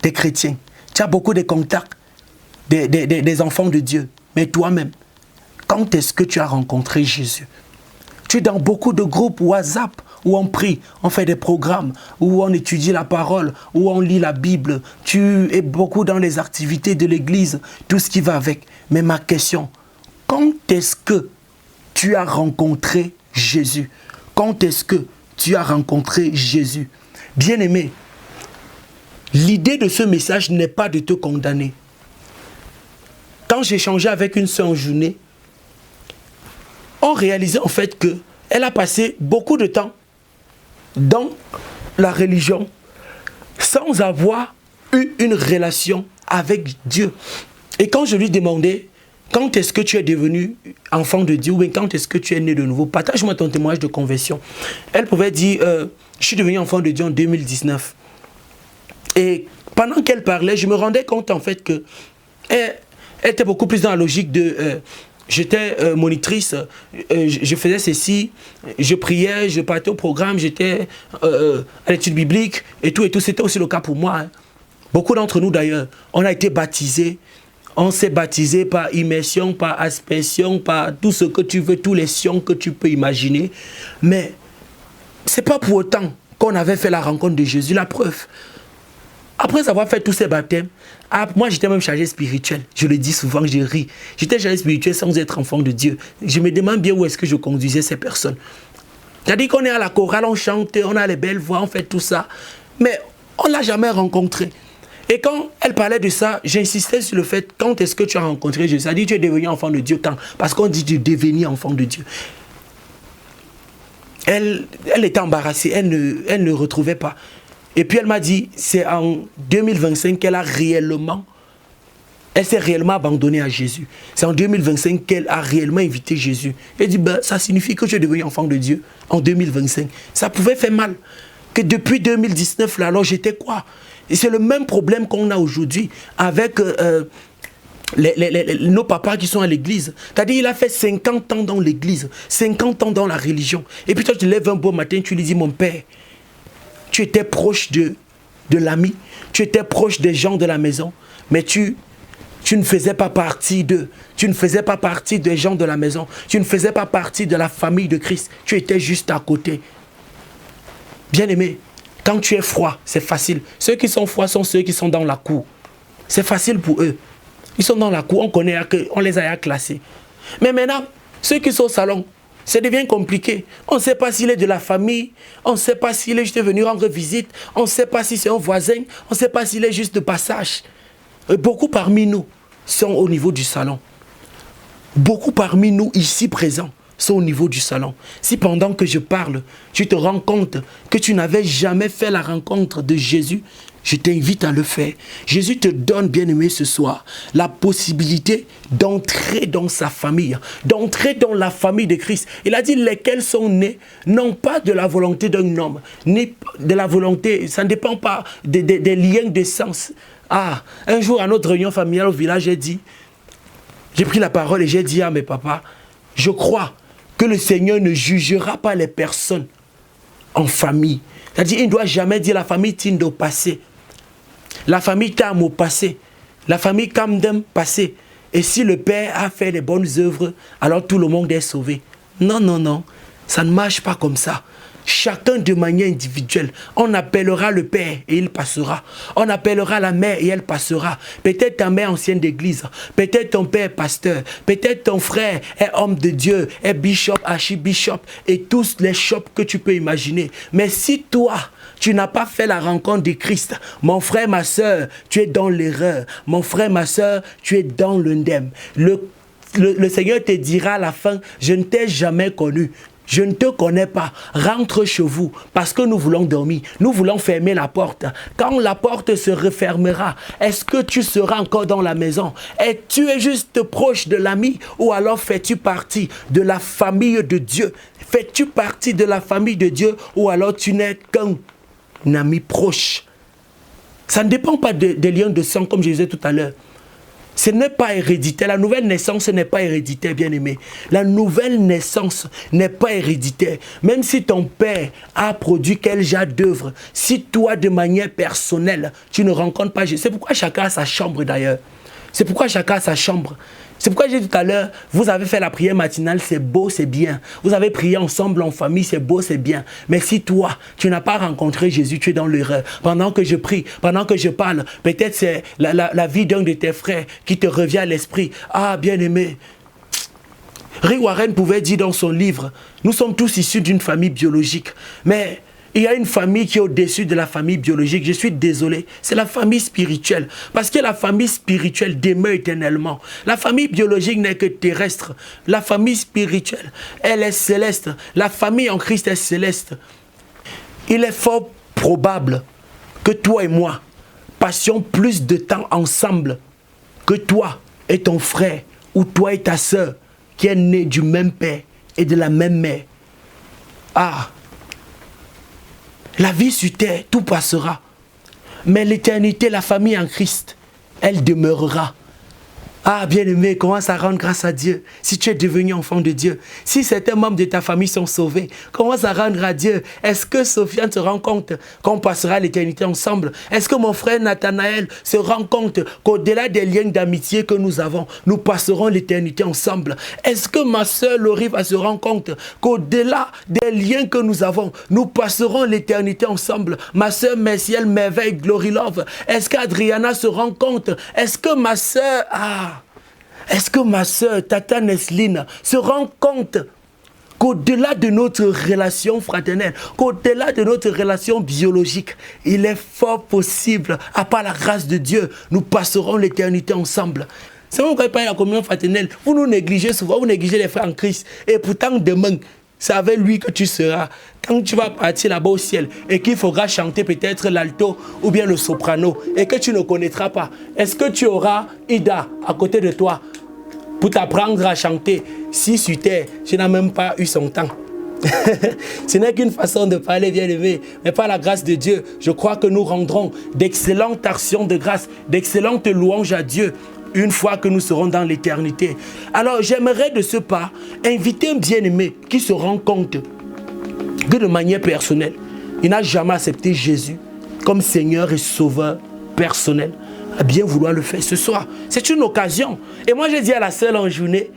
des chrétiens. Tu as beaucoup de contacts des enfants de Dieu. Mais toi-même, quand est-ce que tu as rencontré Jésus? Tu es dans beaucoup de groupes WhatsApp. où on prie, on fait des programmes, où on étudie la parole, où on lit la Bible. Tu es beaucoup dans les activités de l'église, tout ce qui va avec. Mais ma question, quand est-ce que tu as rencontré Jésus? Quand est-ce que tu as rencontré Jésus? Bien-aimé, l'idée de ce message n'est pas de te condamner. Quand j'échangeais avec une sœur en journée, on réalisait en fait qu'elle a passé beaucoup de temps dans la religion sans avoir eu une relation avec Dieu. Et quand je lui demandais, quand est-ce que tu es devenu enfant de Dieu, ou bien quand est-ce que tu es né de nouveau, partage-moi ton témoignage de conversion. Elle pouvait dire, je suis devenu enfant de Dieu en 2019. Et pendant qu'elle parlait, je me rendais compte en fait que elle était beaucoup plus dans la logique de... J'étais monitrice, je faisais ceci, je priais, je partais au programme, j'étais à l'étude biblique et tout. C'était aussi le cas pour moi. Hein. Beaucoup d'entre nous d'ailleurs, on a été baptisés. On s'est baptisé par immersion, par aspersion, par tout ce que tu veux, tous les sions que tu peux imaginer. Mais ce n'est pas pour autant qu'on avait fait la rencontre de Jésus. La preuve, après avoir fait tous ces baptêmes, moi j'étais même chargé spirituel. Je le dis souvent, je ris. J'étais chargé spirituel sans être enfant de Dieu. Je me demande bien où est-ce que je conduisais ces personnes. C'est-à-dire qu'on est à la chorale, on chante, on a les belles voix, on fait tout ça. Mais on ne l'a jamais rencontré. Et quand elle parlait de ça, j'insistais sur le fait, quand est-ce que tu as rencontré Jésus? Ça dit, tu es devenu enfant de Dieu quand? Parce qu'on dit de devenir enfant de Dieu. Elle était embarrassée, elle ne retrouvait pas. Et puis elle m'a dit, c'est en 2025 qu'elle s'est réellement abandonnée à Jésus. C'est en 2025 qu'elle a réellement invité Jésus. Elle dit, ben, ça signifie que tu es devenu enfant de Dieu en 2025. Ça pouvait faire mal. Que depuis 2019, là, alors j'étais quoi? Et c'est le même problème qu'on a aujourd'hui avec nos papas qui sont à l'église. C'est-à-dire il a fait 50 ans dans l'église, 50 ans dans la religion. Et puis toi, tu te lèves un beau matin, tu lui dis, mon père, tu étais proche de l'ami, tu étais proche des gens de la maison, mais tu ne faisais pas partie d'eux. Tu ne faisais pas partie des gens de la maison. Tu ne faisais pas partie de la famille de Christ. Tu étais juste à côté. Bien-aimé, quand tu es froid, c'est facile. Ceux qui sont froids sont ceux qui sont dans la cour. C'est facile pour eux. Ils sont dans la cour, on les a classés. Mais maintenant, ceux qui sont au salon, ça devient compliqué. On ne sait pas s'il est de la famille, on ne sait pas s'il est juste venu rendre visite, on ne sait pas si c'est un voisin, on ne sait pas s'il est juste de passage. Et beaucoup parmi nous sont au niveau du salon. Beaucoup parmi nous ici présents sont au niveau du salon. Si pendant que je parle, tu te rends compte que tu n'avais jamais fait la rencontre de Jésus, je t'invite à le faire. Jésus te donne, bien-aimé, ce soir, la possibilité d'entrer dans sa famille, d'entrer dans la famille de Christ. Il a dit, lesquels sont nés, non pas de la volonté d'un homme, ni de la volonté, ça ne dépend pas des liens de sens. Ah, un jour, à notre réunion familiale au village, j'ai pris la parole et j'ai dit à mes papas, je crois que le Seigneur ne jugera pas les personnes en famille. C'est-à-dire, il ne doit jamais dire la famille tinde au passé. La famille Tam au passé. La famille Kamdem passé. Et si le Père a fait les bonnes œuvres, alors tout le monde est sauvé. Non, non, non. Ça ne marche pas comme ça. Chacun de manière individuelle. On appellera le Père et il passera. On appellera la mère et elle passera. Peut-être ta mère ancienne d'église. Peut-être ton père pasteur. Peut-être ton frère est homme de Dieu, est bishop, archibishop et tous les shops que tu peux imaginer. Mais si toi, tu n'as pas fait la rencontre de Christ, mon frère, ma soeur, tu es dans l'erreur. Mon frère, ma soeur, tu es dans le ndem. Le Seigneur te dira à la fin, je ne t'ai jamais connu. Je ne te connais pas, rentre chez vous, parce que nous voulons dormir, nous voulons fermer la porte. Quand la porte se refermera, est-ce que tu seras encore dans la maison? Et tu es juste proche de l'ami, ou alors fais-tu partie de la famille de Dieu? Fais-tu partie de la famille de Dieu, ou alors tu n'es qu'un ami proche? Ça ne dépend pas des liens de sang, comme je disais tout à l'heure. Ce n'est pas héréditaire. La nouvelle naissance n'est pas héréditaire, bien-aimé. La nouvelle naissance n'est pas héréditaire. Même si ton père a produit quel genre d'œuvre, si toi, de manière personnelle, tu ne rencontres pas Jésus. C'est pourquoi chacun a sa chambre d'ailleurs. C'est pourquoi chacun a sa chambre. C'est pourquoi j'ai dit tout à l'heure, vous avez fait la prière matinale, c'est beau, c'est bien. Vous avez prié ensemble en famille, c'est beau, c'est bien. Mais si toi, tu n'as pas rencontré Jésus, tu es dans l'erreur. Pendant que je prie, pendant que je parle, peut-être c'est la vie d'un de tes frères qui te revient à l'esprit. Ah, bien-aimé. Rick Warren pouvait dire dans son livre, nous sommes tous issus d'une famille biologique. Mais il y a une famille qui est au-dessus de la famille biologique. Je suis désolé. C'est la famille spirituelle. Parce que la famille spirituelle demeure éternellement. La famille biologique n'est que terrestre. La famille spirituelle, elle est céleste. La famille en Christ est céleste. Il est fort probable que toi et moi passions plus de temps ensemble que toi et ton frère ou toi et ta sœur qui est né du même père et de la même mère. Ah! La vie sur terre, tout passera. Mais l'éternité, la famille en Christ, elle demeurera. Ah, bien-aimé, commence à rendre grâce à Dieu si tu es devenu enfant de Dieu. Si certains membres de ta famille sont sauvés, commence à rendre à Dieu. Est-ce que Sofiane se rend compte qu'on passera l'éternité ensemble? Est-ce que mon frère Nathanaël se rend compte qu'au-delà des liens d'amitié que nous avons, nous passerons l'éternité ensemble? Est-ce que ma soeur Laurie va se rendre compte qu'au-delà des liens que nous avons, nous passerons l'éternité ensemble? Ma soeur Messiel Merveille Glory Love, est-ce qu'Adriana se rend compte? Est-ce que ma soeur... Est-ce que ma soeur, Tata Nesline, se rend compte qu'au-delà de notre relation fraternelle, qu'au-delà de notre relation biologique, il est fort possible, à part la grâce de Dieu, nous passerons l'éternité ensemble. C'est pourquoi il parle de la communion fraternelle. Vous nous négligez souvent, vous négligez les frères en Christ. Et pourtant, demain, c'est avec lui que tu seras. Quand tu vas partir là-bas au ciel et qu'il faudra chanter peut-être l'alto ou bien le soprano et que tu ne connaîtras pas, est-ce que tu auras Ida à côté de toi pour t'apprendre à chanter si sur terre, tu n'as même pas eu son temps? Ce n'est qu'une façon de parler, bien-aimé, mais par la grâce de Dieu, je crois que nous rendrons d'excellentes actions de grâce, d'excellentes louanges à Dieu une fois que nous serons dans l'éternité. Alors j'aimerais de ce pas inviter un bien-aimé qui se rend compte que de manière personnelle, il n'a jamais accepté Jésus comme Seigneur et Sauveur personnel, à bien vouloir le faire ce soir. C'est une occasion. Et moi j'ai dit à la sœur en journée,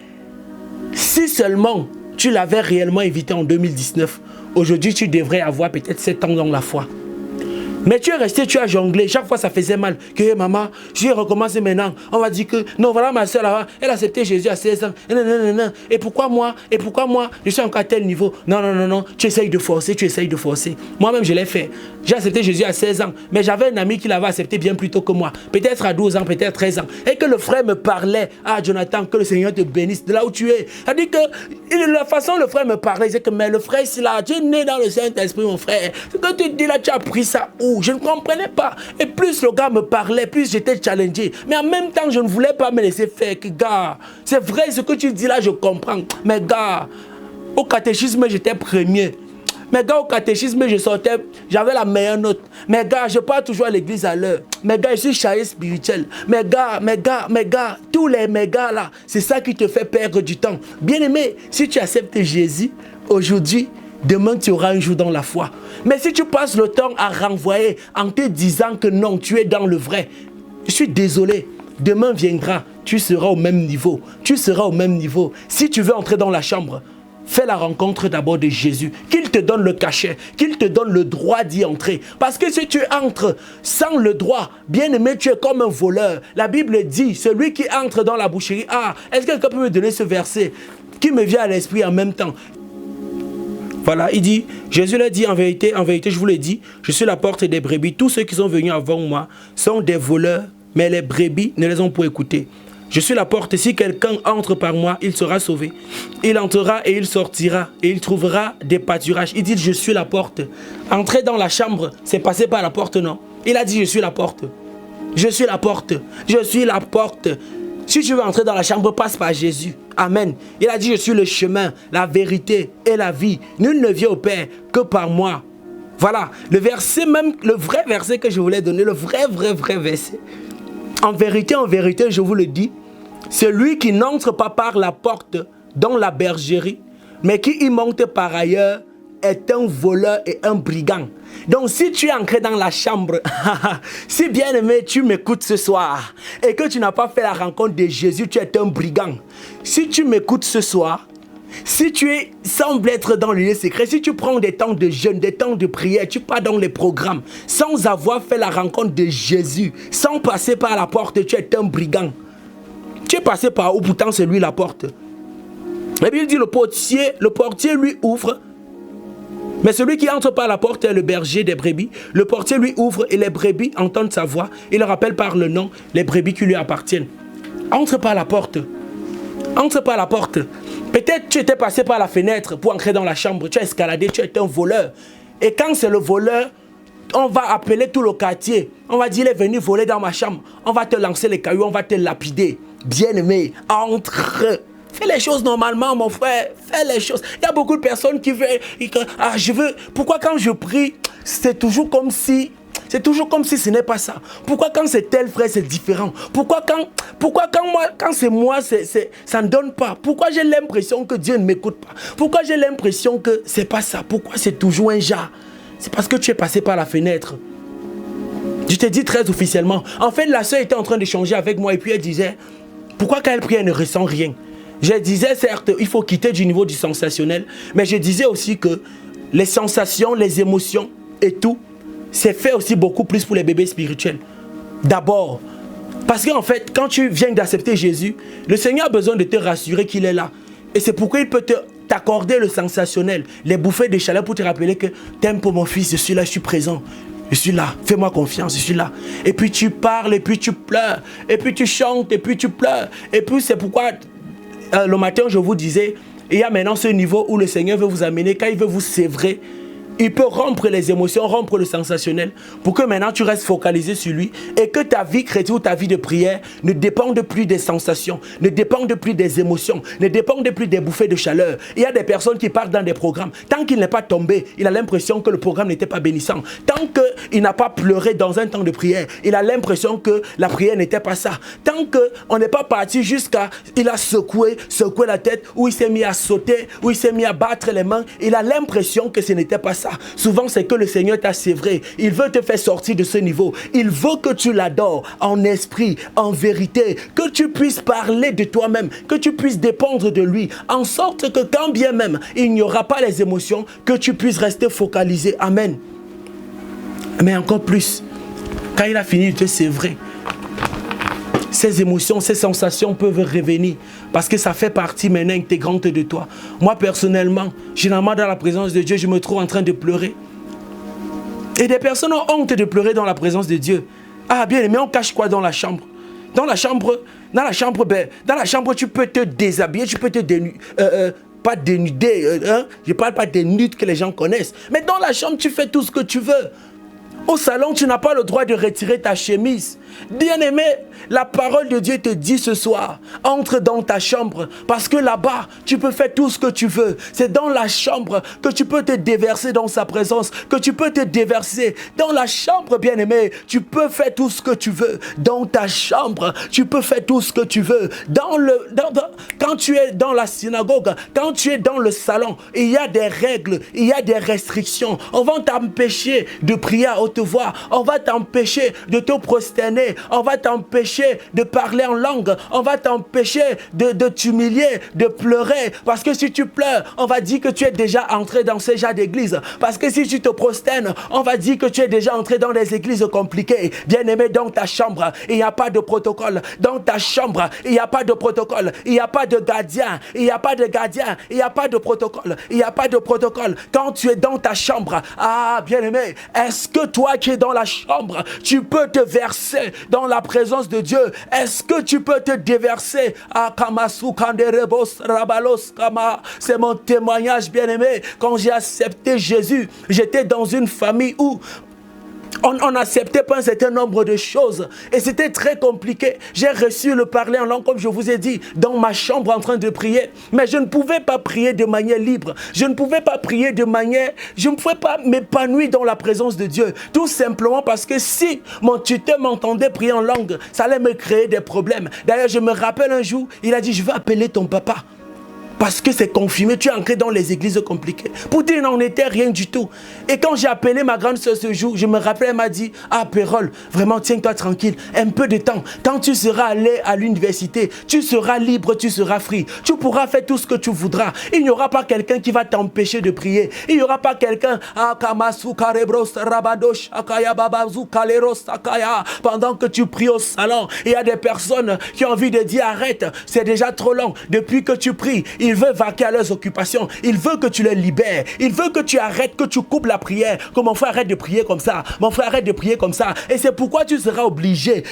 si seulement tu l'avais réellement invité en 2019, aujourd'hui tu devrais avoir peut-être 7 ans dans la foi. Mais tu es resté, tu as jonglé. Chaque fois, ça faisait mal. Que hey, maman, je vais recommencer maintenant. On va dire que, non, voilà ma soeur là-bas, elle a accepté Jésus à 16 ans. Non, non, non, non. Et pourquoi moi? Je suis encore à tel niveau. Non, non, non, non. Tu essayes de forcer, tu essayes de forcer. Moi-même, je l'ai fait. J'ai accepté Jésus à 16 ans. Mais j'avais un ami qui l'avait accepté bien plus tôt que moi. Peut-être à 12 ans, peut-être 13 ans. Et que le frère me parlait. Ah, Jonathan, que le Seigneur te bénisse de là où tu es. C'est-à-dire que la façon dont le frère me parlait, c'est que, mais le frère, c'est là, tu es né dans le Saint-Esprit, mon frère. Ce que tu dis là, tu as pris ça où? Je ne comprenais pas. Et plus le gars me parlait, plus j'étais challengé. Mais en même temps, je ne voulais pas me laisser faire. Que, gars, c'est vrai ce que tu dis là, je comprends. Mais gars, au catéchisme, j'étais premier. Mais gars, au catéchisme, je sortais, j'avais la meilleure note. Mais gars, je pars toujours à l'église à l'heure. Mais gars, je suis charré spirituel. Mais gars, tous les mégas là, c'est ça qui te fait perdre du temps. Bien aimé, si tu acceptes Jésus aujourd'hui, demain tu auras un jour dans la foi. Mais si tu passes le temps à renvoyer en te disant que non, tu es dans le vrai, je suis désolé, demain viendra, tu seras au même niveau. Tu seras au même niveau. Si tu veux entrer dans la chambre, fais la rencontre d'abord de Jésus, qu'il te donne le cachet, qu'il te donne le droit d'y entrer. Parce que si tu entres sans le droit, bien aimé, tu es comme un voleur. La Bible dit, celui qui entre dans la boucherie, ah, est-ce que quelqu'un peut me donner ce verset qui me vient à l'esprit en même temps? Voilà, il dit, Jésus l'a dit en vérité, je vous l'ai dit, je suis la porte des brebis. Tous ceux qui sont venus avant moi sont des voleurs, mais les brebis ne les ont pas écoutés. Je suis la porte, si quelqu'un entre par moi, il sera sauvé. Il entrera et il sortira et il trouvera des pâturages. Il dit, je suis la porte. Entrer dans la chambre, c'est passer par la porte, non? Il a dit, je suis la porte. Je suis la porte. Je suis la porte. Si tu veux entrer dans la chambre, passe par Jésus. Amen. Il a dit, je suis le chemin, la vérité et la vie. Nul ne vient au Père que par moi. Voilà, le verset même, le vrai verset que je voulais donner, le vrai verset. En vérité, je vous le dis, celui qui n'entre pas par la porte dans la bergerie, mais qui y monte par ailleurs, est un voleur et un brigand. Donc si tu es entré dans la chambre, si bien aimé tu m'écoutes ce soir et que tu n'as pas fait la rencontre de Jésus, tu es un brigand. Si tu m'écoutes ce soir, si tu sembles être dans le lieu secret, si tu prends des temps de jeûne, des temps de prière, tu pars dans les programmes sans avoir fait la rencontre de Jésus, sans passer par la porte, tu es un brigand. Tu es passé par où pourtant c'est lui la porte. Et puis il dit le portier lui ouvre. Mais celui qui entre par la porte est le berger des brebis. Le portier lui ouvre et les brebis entendent sa voix. Il le rappelle par le nom les brebis qui lui appartiennent. Entre par la porte. Entre par la porte. Peut-être tu étais passé par la fenêtre pour entrer dans la chambre. Tu as escaladé, tu es un voleur. Et quand c'est le voleur, on va appeler tout le quartier. On va dire, il est venu voler dans ma chambre. On va te lancer les cailloux, on va te lapider. Bien-aimé, entre. Fais les choses normalement, mon frère. Fais les choses. Il y a beaucoup de personnes qui veulent... Pourquoi quand je prie, c'est toujours comme si ce n'est pas ça. Pourquoi quand c'est tel frère, c'est différent? Pourquoi quand c'est moi, ça ne donne pas? Pourquoi j'ai l'impression que Dieu ne m'écoute pas? Pourquoi j'ai l'impression que c'est pas ça? Pourquoi c'est toujours un jas? C'est parce que tu es passé par la fenêtre. Je te dis très officiellement. En fait, la sœur était en train d'échanger avec moi et puis elle disait, pourquoi quand elle prie, elle ne ressent rien? Je disais, certes, il faut quitter du niveau du sensationnel, mais je disais aussi que les sensations, les émotions et tout, c'est fait aussi beaucoup plus pour les bébés spirituels. D'abord, parce qu'en fait, quand tu viens d'accepter Jésus, le Seigneur a besoin de te rassurer qu'il est là. Et c'est pourquoi il peut t'accorder le sensationnel, les bouffées de chaleur pour te rappeler que t'aimes pour mon fils, je suis là, je suis présent. Je suis là, fais-moi confiance, je suis là. Et puis tu parles, et puis tu pleures, et puis tu chantes, et puis tu pleures. Et puis c'est pourquoi... le matin, je vous disais, il y a maintenant ce niveau où le Seigneur veut vous amener, quand il veut vous sévrer, il peut rompre les émotions, rompre le sensationnel, pour que maintenant tu restes focalisé sur lui et que ta vie chrétienne ou ta vie de prière ne dépende plus des sensations, ne dépende plus des émotions, ne dépende plus des bouffées de chaleur. Il y a des personnes qui partent dans des programmes. Tant qu'il n'est pas tombé, il a l'impression que le programme n'était pas bénissant. Tant qu'il n'a pas pleuré dans un temps de prière, il a l'impression que la prière n'était pas ça. Tant qu'on n'est pas parti jusqu'à... Il a secoué la tête, ou il s'est mis à sauter, ou il s'est mis à battre les mains, il a l'impression que ce n'était pas ça. Souvent, c'est que le Seigneur t'a sévré. Il veut te faire sortir de ce niveau. Il veut que tu l'adores en esprit, en vérité, que tu puisses parler de toi-même, que tu puisses dépendre de lui, en sorte que quand bien même il n'y aura pas les émotions, que tu puisses rester focalisé. Amen. Mais encore plus, quand il a fini de te sévrer, ces émotions, ces sensations peuvent revenir parce que ça fait partie maintenant intégrante de toi. Moi personnellement, généralement dans la présence de Dieu, je me trouve en train de pleurer. Et des personnes ont honte de pleurer dans la présence de Dieu. Ah bien, mais on cache quoi dans la chambre? Dans la chambre, tu peux te déshabiller, tu peux te dénuder. Pas dénuder, hein? Je ne parle pas des nudes que les gens connaissent. Mais dans la chambre, tu fais tout ce que tu veux. Au salon, tu n'as pas le droit de retirer ta chemise. Bien-aimé, la parole de Dieu te dit ce soir, entre dans ta chambre, parce que là-bas, tu peux faire tout ce que tu veux. C'est dans la chambre que tu peux te déverser dans sa présence, que tu peux te déverser. Dans la chambre, bien-aimé, tu peux faire tout ce que tu veux. Dans ta chambre, tu peux faire tout ce que tu veux. Quand tu es dans la synagogue, quand tu es dans le salon, il y a des règles, il y a des restrictions. On va t'empêcher de prier à haute voix. On va t'empêcher de te prosterner. On va t'empêcher de parler en langue. On va t'empêcher de t'humilier, de pleurer. Parce que si tu pleures, on va dire que tu es déjà entré dans ces genres d'église. Parce que si tu te prosternes, on va dire que tu es déjà entré dans des églises compliquées. Bien-aimé, dans ta chambre, il n'y a pas de protocole. Dans ta chambre, il n'y a pas de protocole. Il n'y a pas de gardien. Il n'y a pas de gardien. Il n'y a pas de protocole. Il n'y a pas de protocole. Quand tu es dans ta chambre, ah, bien-aimé, est-ce que toi qui es dans la chambre, tu peux te verser dans la présence de Dieu? Est-ce que tu peux te déverser? C'est mon témoignage, bien-aimé. Quand j'ai accepté Jésus, j'étais dans une famille où on n'acceptait pas un certain nombre de choses et c'était très compliqué. J'ai reçu le parler en langue, comme je vous ai dit, dans ma chambre en train de prier, mais je ne pouvais pas prier de manière libre. Je ne pouvais pas prier de manière... Je ne pouvais pas m'épanouir dans la présence de Dieu, tout simplement parce que si mon tuteur m'entendait prier en langue, ça allait me créer des problèmes. D'ailleurs, je me rappelle un jour, il a dit, je vais appeler ton papa. Parce que c'est confirmé, tu es entré dans les églises compliquées. Pour dire, il n'en était rien du tout. Et quand j'ai appelé ma grande soeur ce jour, je me rappelle, elle m'a dit, ah Pérol, vraiment tiens-toi tranquille, un peu de temps. Quand tu seras allé à l'université, tu seras libre, tu seras free. Tu pourras faire tout ce que tu voudras. Il n'y aura pas quelqu'un qui va t'empêcher de prier. Il n'y aura pas quelqu'un, pendant que tu pries au salon. Il y a des personnes qui ont envie de dire, arrête, c'est déjà trop long. Depuis que tu pries, ils veulent vaquer à leurs occupations. Ils veulent que tu les libères. Ils veulent que tu arrêtes, que tu coupes la prière. Que mon frère arrête de prier comme ça. Mon frère arrête de prier comme ça. Et c'est pourquoi tu seras obligé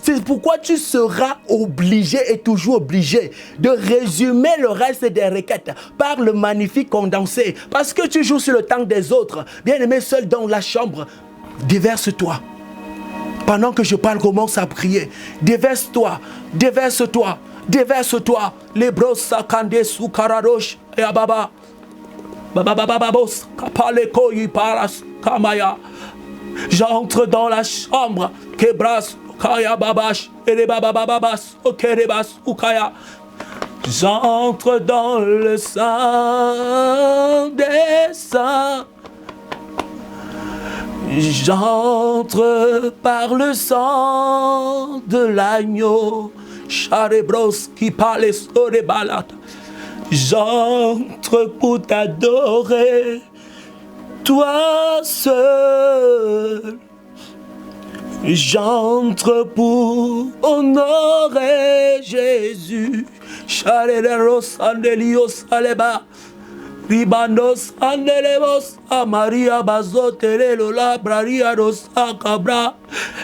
c'est pourquoi tu seras obligé et toujours obligé de résumer le reste des requêtes par le magnifique condensé. Parce que tu joues sur le temps des autres. Bien-aimé, seul dans la chambre, déverse-toi. Pendant que je parle, commence à prier. Déverse-toi, déverse-toi. Déverse-toi, les brossa kande sukaradosh et ababa. Bababababos, kapale koyi paras kamaya. J'entre dans la chambre, kebras, kaya babash, et les bababababas, okerebas, ukaya. J'entre dans le sang des saints. J'entre par le sang de l'agneau. Charebros qui parle sur les balades. J'entre pour t'adorer, toi seul. J'entre pour honorer Jésus. Chareros andelios aleba. Ribandos andelebos a Maria bazotelelo la braria dos acabra.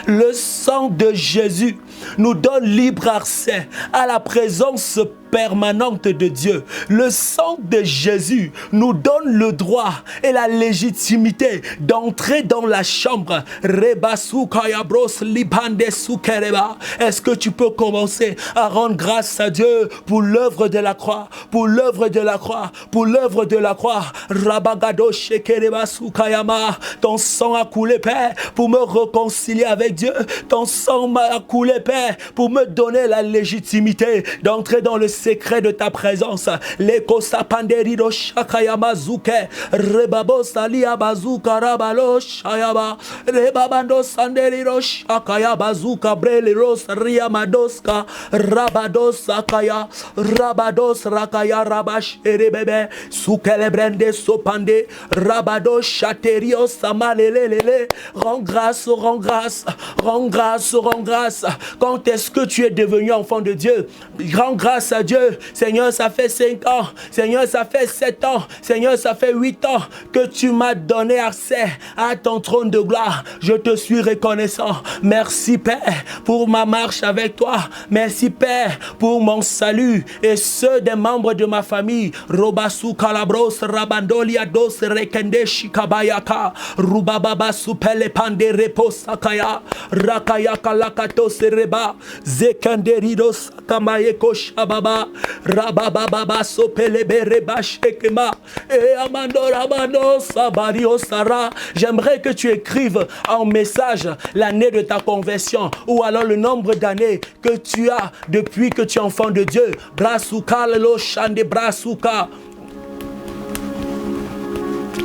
Le sang de Jésus nous donne libre accès à la présence permanente de Dieu. Le sang de Jésus nous donne le droit et la légitimité d'entrer dans la chambre. Est-ce que tu peux commencer à rendre grâce à Dieu pour l'œuvre de la croix, pour l'œuvre de la croix, pour l'œuvre de la croix. Ton sang a coulé, Père, pour me réconcilier avec Dieu. Ton sang a coulé, Père, pour me donner la légitimité d'entrer dans le secret de ta présence. Leko sapanderido shakayama zuke rebabo salia bazuka rabalo shayaba rebabando sanderido shakaya bazuka breleros riamadoska rabados sakaya rabados rakaya rabash erebebe sukelebrende sopande rabados chaterio samalelelele. Rends grâce, rends grâce, rends grâce, rends grâce. Quand est-ce que tu es devenu enfant de Dieu? Rends grâce à Dieu. Seigneur, ça fait 5 ans. Seigneur, ça fait 7 ans. Seigneur, ça fait 8 ans que tu m'as donné accès à ton trône de gloire. Je te suis reconnaissant. Merci, Père, pour ma marche avec toi. Merci, Père, pour mon salut et ceux des membres de ma famille. Robasu kalabros rabandolia dos rekende shikabayaka rubababa supele pande reposakaya rakaya kalakato sereba zekanderidos kamayeko shababa rabababa sopelebe reba shekema et amando rabano sabario sara. J'aimerais que tu écrives en message l'année de ta conversion ou alors le nombre d'années que tu as depuis que tu es enfant de Dieu. Brasuka lo shande brasuka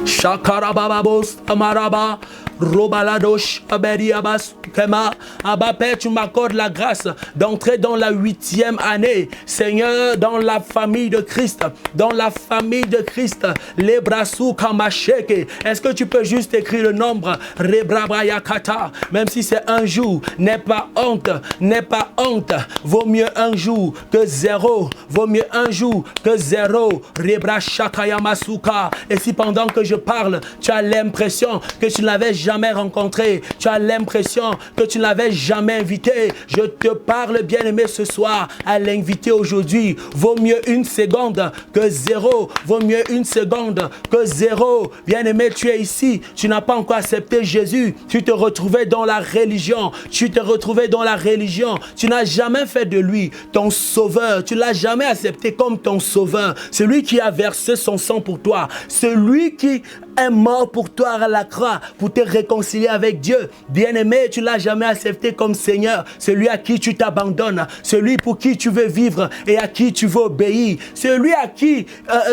Shakarababos amaraba Robaladosh Aberiabas Kema. Abba Père, tu m'accordes la grâce d'entrer dans la 8e année, Seigneur, dans la famille de Christ, dans la famille de Christ. Les brasou kamasheke. Est-ce que tu peux juste écrire le nombre? Rebrabayakata. Même si c'est un jour, n'aie pas honte, n'aie pas honte. Vaut mieux un jour que 0. Vaut mieux un jour que 0. Rebra Shakayamasuka. Et si pendant que je parle, tu as l'impression que tu l'avais jamais rencontré, tu as l'impression que tu ne l'avais jamais invité, je te parle, bien-aimé, ce soir à l'inviter aujourd'hui. Vaut mieux 1 seconde que 0. Vaut mieux 1 seconde que 0. Bien-aimé, tu es ici, tu n'as pas encore accepté Jésus, tu te retrouvais dans la religion, tu te retrouvais dans la religion, tu n'as jamais fait de lui ton sauveur, tu ne l'as jamais accepté comme ton sauveur, celui qui a versé son sang pour toi, celui qui est mort pour toi à la croix, pour te réconcilier avec Dieu. Bien-aimé, tu ne l'as jamais accepté comme Seigneur. Celui à qui tu t'abandonnes, celui pour qui tu veux vivre et à qui tu veux obéir, celui à qui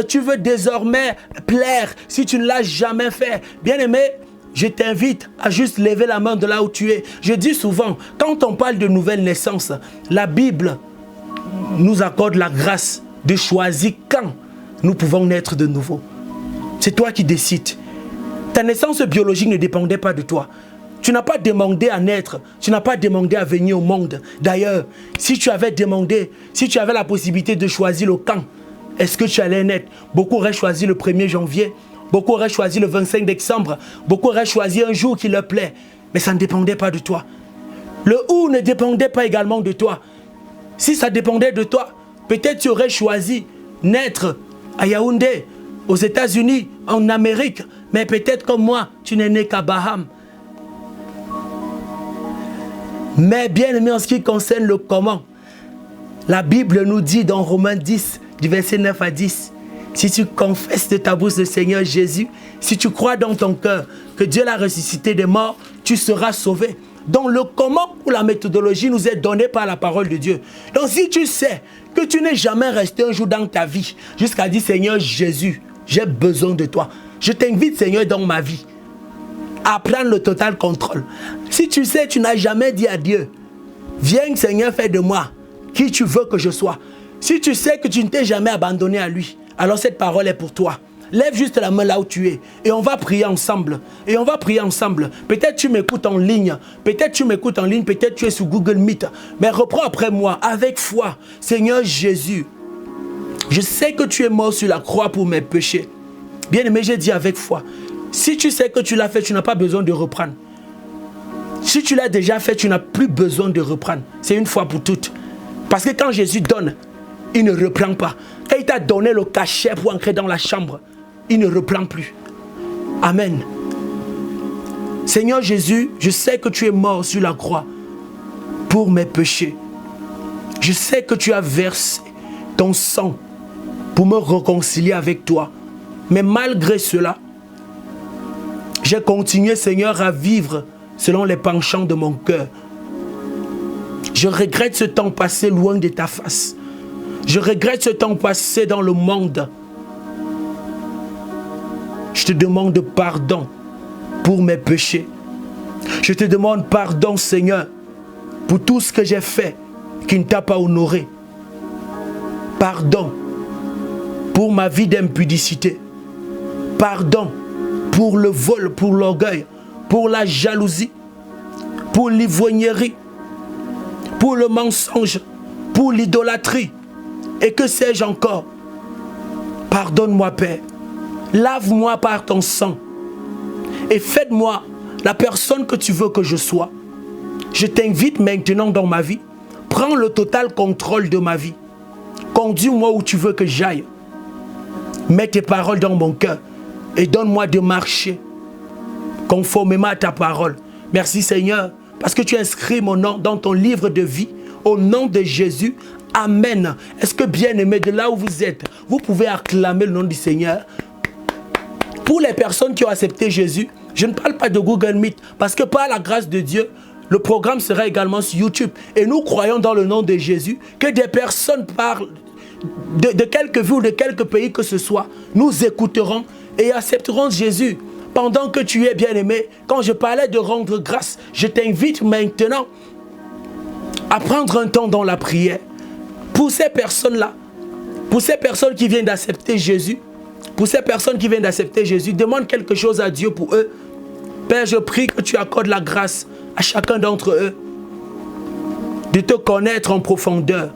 tu veux désormais plaire si tu ne l'as jamais fait. Bien-aimé, je t'invite à juste lever la main de là où tu es. Je dis souvent, quand on parle de nouvelle naissance, la Bible nous accorde la grâce de choisir quand nous pouvons naître de nouveau. C'est toi qui décides. Ta naissance biologique ne dépendait pas de toi. Tu n'as pas demandé à naître, tu n'as pas demandé à venir au monde. D'ailleurs, si tu avais demandé, si tu avais la possibilité de choisir le quand, est-ce que tu allais naître? Beaucoup auraient choisi le 1er janvier. Beaucoup auraient choisi le 25 décembre. Beaucoup auraient choisi un jour qui leur plaît. Mais ça ne dépendait pas de toi. Le où ne dépendait pas également de toi. Si ça dépendait de toi, peut-être tu aurais choisi naître à Yaoundé, aux États-Unis, en Amérique. Mais peut-être comme moi, tu n'es né qu'à Baham. Mais bien aimé, en ce qui concerne le comment, la Bible nous dit dans Romains 10, du verset 9 à 10, si tu confesses de ta bouche le Seigneur Jésus, si tu crois dans ton cœur que Dieu l'a ressuscité des morts, tu seras sauvé. Donc le comment ou la méthodologie nous est donnée par la parole de Dieu. Donc si tu sais que tu n'es jamais resté un jour dans ta vie jusqu'à dire Seigneur Jésus, j'ai besoin de toi. Je t'invite Seigneur dans ma vie à prendre le total contrôle. Si tu sais tu n'as jamais dit à Dieu, viens Seigneur fais de moi qui tu veux que je sois. Si tu sais que tu ne t'es jamais abandonné à lui, alors cette parole est pour toi. Lève juste la main là où tu es et on va prier ensemble. Et on va prier ensemble. Peut-être tu m'écoutes en ligne. Peut-être tu m'écoutes en ligne. Peut-être tu es sur Google Meet. Mais reprends après moi avec foi. Seigneur Jésus, je sais que tu es mort sur la croix pour mes péchés. Bien aimé, j'ai dit avec foi. Si tu sais que tu l'as fait, tu n'as pas besoin de reprendre. Si tu l'as déjà fait, tu n'as plus besoin de reprendre. C'est une fois pour toutes. Parce que quand Jésus donne, il ne reprend pas. Quand il t'a donné le cachet pour entrer dans la chambre, il ne reprend plus. Amen. Seigneur Jésus, je sais que tu es mort sur la croix pour mes péchés. Je sais que tu as versé ton sang pour me réconcilier avec toi. Mais malgré cela, j'ai continué, Seigneur, à vivre selon les penchants de mon cœur. Je regrette ce temps passé loin de ta face. Je regrette ce temps passé dans le monde. Je te demande pardon pour mes péchés. Je te demande pardon, Seigneur, pour tout ce que j'ai fait qui ne t'a pas honoré. Pardon pour ma vie d'impudicité. Pardon pour le vol, pour l'orgueil, pour la jalousie, pour l'ivrognerie, pour le mensonge, pour l'idolâtrie. Et que sais-je encore? Pardonne-moi, Père. Lave-moi par ton sang. Et fais-moi la personne que tu veux que je sois. Je t'invite maintenant dans ma vie. Prends le total contrôle de ma vie. Conduis-moi où tu veux que j'aille. Mets tes paroles dans mon cœur. Et donne-moi de marcher conformément à ta parole. Merci Seigneur, parce que tu inscris mon nom dans ton livre de vie. Au nom de Jésus, Amen. Est-ce que bien-aimé, de là où vous êtes, vous pouvez acclamer le nom du Seigneur? Pour les personnes qui ont accepté Jésus, je ne parle pas de Google Meet, parce que par la grâce de Dieu, le programme sera également sur YouTube. Et nous croyons dans le nom de Jésus que des personnes parlent de quelques villes ou de quelques pays que ce soit, nous écouterons et accepteront Jésus. Pendant que tu es bien-aimé, quand je parlais de rendre grâce, je t'invite maintenant à prendre un temps dans la prière. Pour ces personnes-là, pour ces personnes qui viennent d'accepter Jésus, pour ces personnes qui viennent d'accepter Jésus, demande quelque chose à Dieu pour eux. Père, je prie que tu accordes la grâce à chacun d'entre eux de te connaître en profondeur.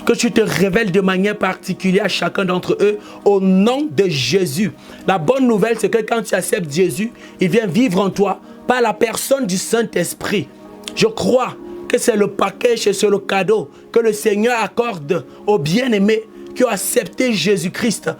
Que tu te révèles de manière particulière à chacun d'entre eux au nom de Jésus. La bonne nouvelle, c'est que quand tu acceptes Jésus, il vient vivre en toi par la personne du Saint-Esprit. Je crois que c'est le package et c'est le cadeau que le Seigneur accorde aux bien-aimés qui ont accepté Jésus-Christ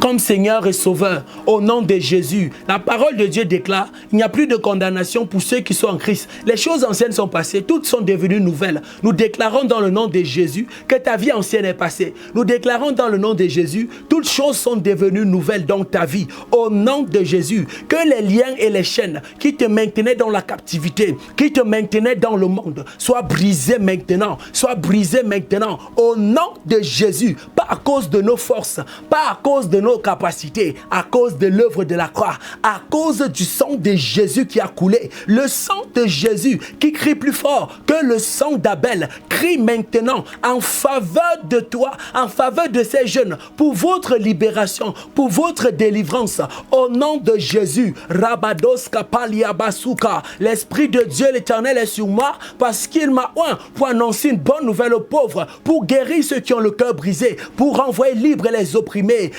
comme Seigneur et Sauveur, au nom de Jésus. La parole de Dieu déclare, il n'y a plus de condamnation pour ceux qui sont en Christ. Les choses anciennes sont passées, toutes sont devenues nouvelles. Nous déclarons dans le nom de Jésus que ta vie ancienne est passée. Nous déclarons dans le nom de Jésus, toutes choses sont devenues nouvelles dans ta vie. Au nom de Jésus, que les liens et les chaînes qui te maintenaient dans la captivité, qui te maintenaient dans le monde, soient brisés maintenant, soient brisés maintenant. Au nom de Jésus, pas à cause de nos forces, pas à cause de nos capacités, à cause de l'œuvre de la croix, à cause du sang de Jésus qui a coulé, le sang de Jésus qui crie plus fort que le sang d'Abel, crie maintenant en faveur de toi, en faveur de ces jeunes, pour votre libération, pour votre délivrance, au nom de Jésus. Rabados Kapaliabasuka, l'Esprit de Dieu l'Éternel est sur moi, parce qu'il m'a oint pour annoncer une bonne nouvelle aux pauvres, pour guérir ceux qui ont le cœur brisé, pour renvoyer libres les opprimés.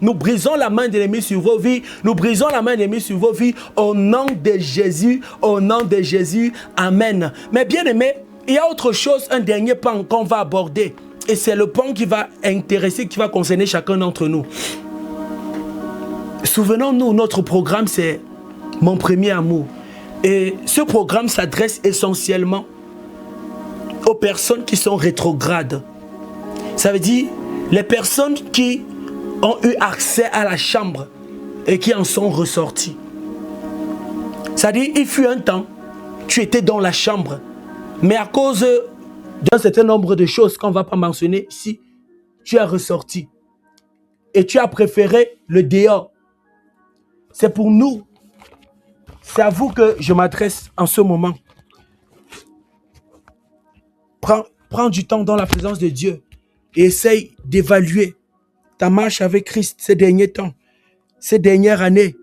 Nous brisons la main de l'ennemi sur vos vies. Nous brisons la main de l'ennemi sur vos vies. Au nom de Jésus. Au nom de Jésus. Amen. Mais bien aimé, il y a autre chose, un dernier pan qu'on va aborder. Et c'est le pan qui va intéresser, qui va concerner chacun d'entre nous. Souvenons-nous, notre programme, c'est Mon premier amour. Et ce programme s'adresse essentiellement aux personnes qui sont rétrogrades. Ça veut dire les personnes qui ont eu accès à la chambre et qui en sont ressorties. C'est-à-dire, il fut un temps, tu étais dans la chambre, mais à cause d'un certain nombre de choses qu'on ne va pas mentionner ici, tu es ressorti. Et tu as préféré le dehors. C'est pour nous, c'est à vous que je m'adresse en ce moment. Prends du temps dans la présence de Dieu et essaye d'évaluer ta marche avec Christ ces derniers temps, ces dernières années.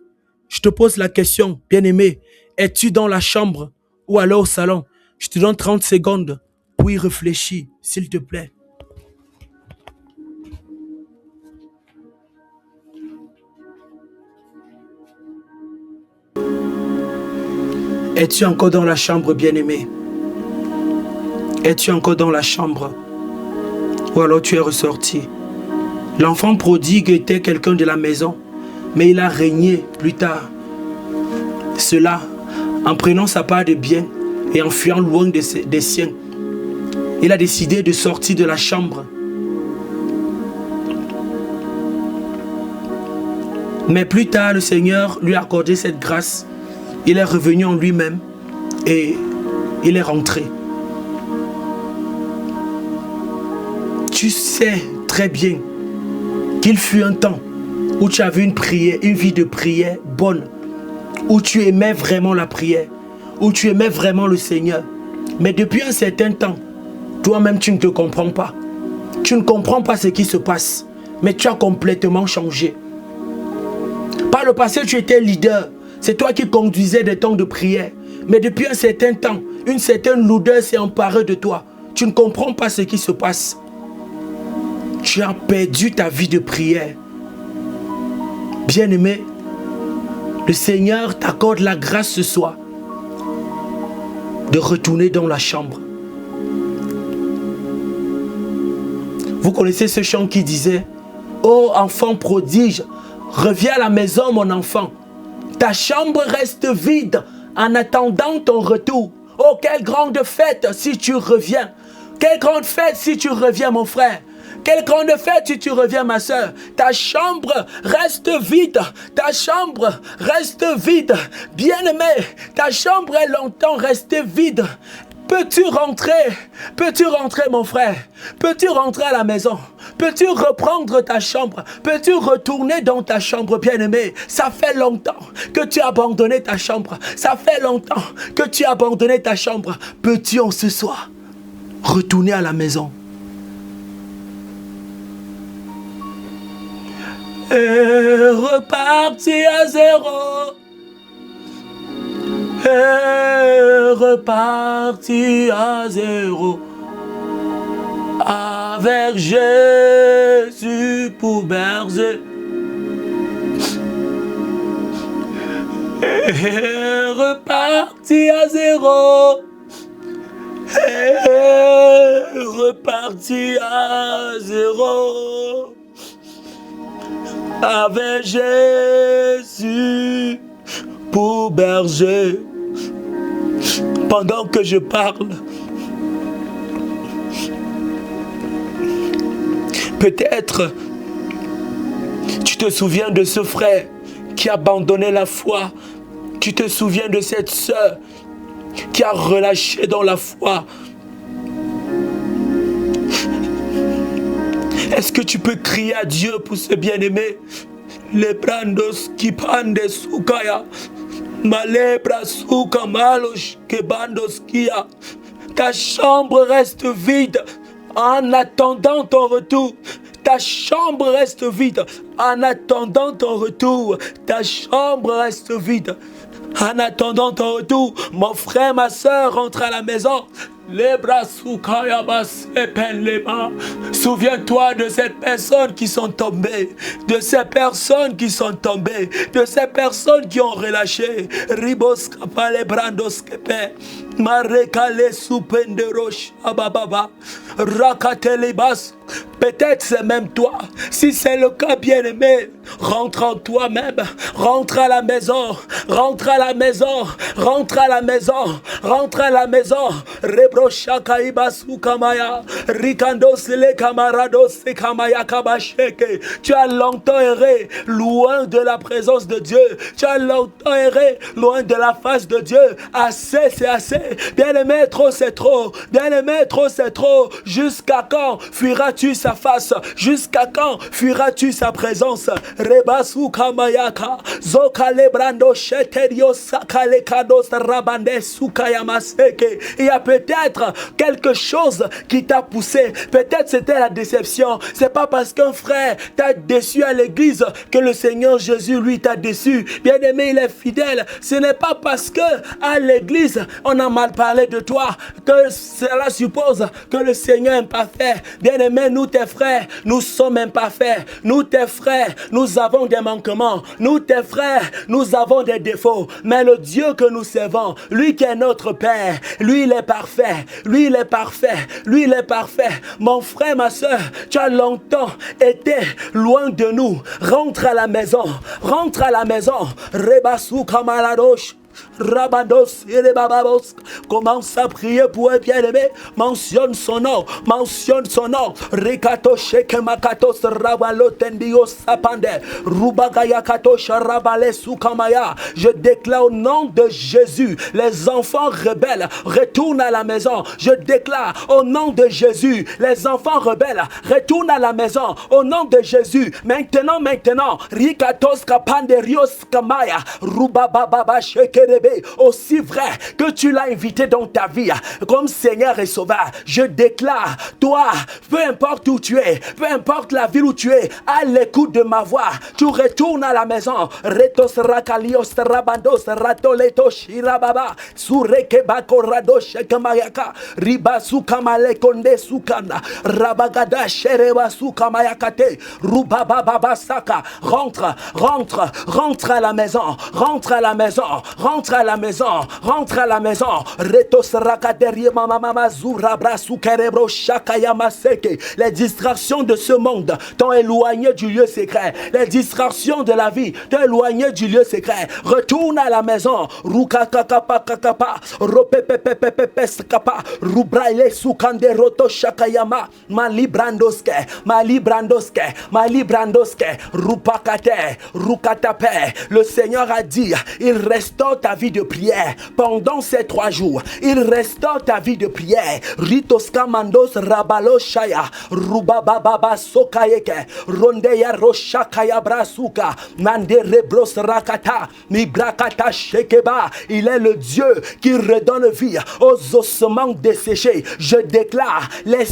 Je te pose la question, bien-aimé, es-tu dans la chambre ou alors au salon? Je te donne 30 secondes pour y réfléchir, s'il te plaît. Es-tu encore dans la chambre, bien-aimé? Es-tu encore dans la chambre? Ou alors tu es ressorti? L'enfant prodigue était quelqu'un de la maison, mais il a régné plus tard. Cela, en prenant sa part de bien et en fuyant loin des siens, il a décidé de sortir de la chambre. Mais plus tard, le Seigneur lui a accordé cette grâce. Il est revenu en lui-même et il est rentré. Tu sais très bien qu'il fut un temps où tu avais une vie de prière bonne, où tu aimais vraiment la prière, où tu aimais vraiment le Seigneur. Mais depuis un certain temps, toi-même tu ne te comprends pas. Tu ne comprends pas ce qui se passe, mais tu as complètement changé. Par le passé, tu étais leader. C'est toi qui conduisais des temps de prière. Mais depuis un certain temps, une certaine lourdeur s'est emparée de toi. Tu ne comprends pas ce qui se passe. Tu as perdu ta vie de prière. Bien-aimé, le Seigneur t'accorde la grâce ce soir de retourner dans la chambre. Vous connaissez ce chant qui disait « Oh enfant prodige, reviens à la maison mon enfant. Ta chambre reste vide en attendant ton retour. Oh quelle grande fête si tu reviens. Quelle grande fête si tu reviens mon frère. Quelle grande fête si tu reviens ma soeur. Ta chambre reste vide. Ta chambre reste vide. Bien-aimé, ta chambre est longtemps restée vide. Peux-tu rentrer? Peux-tu rentrer mon frère? Peux-tu rentrer à la maison? Peux-tu reprendre ta chambre? Peux-tu retourner dans ta chambre, bien-aimé? Ça fait longtemps que tu as abandonné ta chambre. Ça fait longtemps que tu as abandonné ta chambre. Peux-tu en ce soir retourner à la maison? Et repartir à zéro. Et repartir à zéro. Avec Jésus pour berger. Et repartir à zéro. Et parti à zéro avec Jésus pour berger. Pendant que je parle, peut-être tu te souviens de ce frère qui a abandonné la foi. Tu te souviens de cette sœur qui a relâché dans la foi. Est-ce que tu peux crier à Dieu pour ce bien-aimé? Les brandos qui pande sukaya, malebra suka malos que bandos kia. Ta chambre reste vide en attendant ton retour. Ta chambre reste vide en attendant ton retour. Ta chambre reste vide en attendant ton retour. Mon frère, ma soeur, rentre à la maison. Les bras sous Kayabas et Penlema. Souviens-toi de ces personnes qui sont tombées, de ces personnes qui sont tombées, de ces personnes qui ont relâché. Ribos Kapale Brandos Kepe, Marekale Supenderosh Abababa, Rakatelebas. Peut-être c'est même toi. Si c'est le cas, bien-aimé, rentre en toi-même. Rentre à la maison. Rentre à la maison. Rentre à la maison. Rentre à la maison. Rebroshaka ibasu kamaya. Rikandos le camarados se kamaya kabasheke. Tu as longtemps erré loin de la présence de Dieu. Tu as longtemps erré loin de la face de Dieu. Assez, c'est assez. Bien-aimé, trop, c'est trop. Bien-aimé, trop, c'est trop. Jusqu'à quand fuiras-tu sa face? Jusqu'à quand fuiras-tu sa présence? Rebasu kamayaka zokale brando sheterio sakale kados rabande sukayamaseke. Il y a peut-être quelque chose qui t'a poussé. Peut-être c'était la déception. C'est pas parce qu'un frère t'a déçu à l'église que le Seigneur Jésus lui t'a déçu. Bien-aimé, il est fidèle. Ce n'est pas parce que à l'église on a mal parlé de toi que cela suppose que le Seigneur est imparfait. Bien-aimé, nous tes frères, nous sommes imparfaits. Nous tes frères, nous avons des manquements. Nous tes frères, nous avons des défauts. Mais le Dieu que nous servons, lui qui est notre Père, lui il est parfait. Lui il est parfait. Lui il est parfait. Mon frère, ma soeur, tu as longtemps été loin de nous. Rentre à la maison. Rentre à la maison. Rebasu kamaradosh. Rabados et les bababos. Commence à prier pour un bien-aimé. Mentionne son nom. Mentionne son nom. Rikato sheke makatos rabalo tendio sapande. Rubagaya katos rabale sukamaya. Je déclare au nom de Jésus, les enfants rebelles retournent à la maison. Je déclare au nom de Jésus, les enfants rebelles retournent à la maison. Au nom de Jésus, maintenant. Rikatos kapande rios kamaya. Rubababa sheke. Aussi vrai que tu l'as invité dans ta vie comme Seigneur et Sauveur, je déclare, toi, peu importe où tu es, peu importe la ville où tu es, à l'écoute de ma voix, tu retournes à la maison. Retos rakalios rabandos ratoleto shirababa sureke bakorado shekamayaka ribasu kamale konde sukanda rabagada shereba sukamayakate rubababa saka. Rentre à la maison. Rentre à la maison. Rentre à la maison. Rentre à la maison. Retos rakaderie mama zura brasu kerebro shakayamaseke. Les distractions de ce monde t'ont éloigné du lieu secret. Les distractions de la vie t'ont éloigné du lieu secret. Retourne à la maison. Rukakakapa ropepepepepeskapa rubraile sukande roto shakayama malibrandoske rupakate rukatape. Le Seigneur a dit, il restaure ta vie de prière pendant ces 3 jours. Il restaure ta vie de prière. Ritoska mandos rabalo shaya rubababa sokayeke rondeya roshakaya brasuka mande rebros rakata mibrakata shekeba. Il est le Dieu qui redonne vie aux ossements desséchés. Je déclare les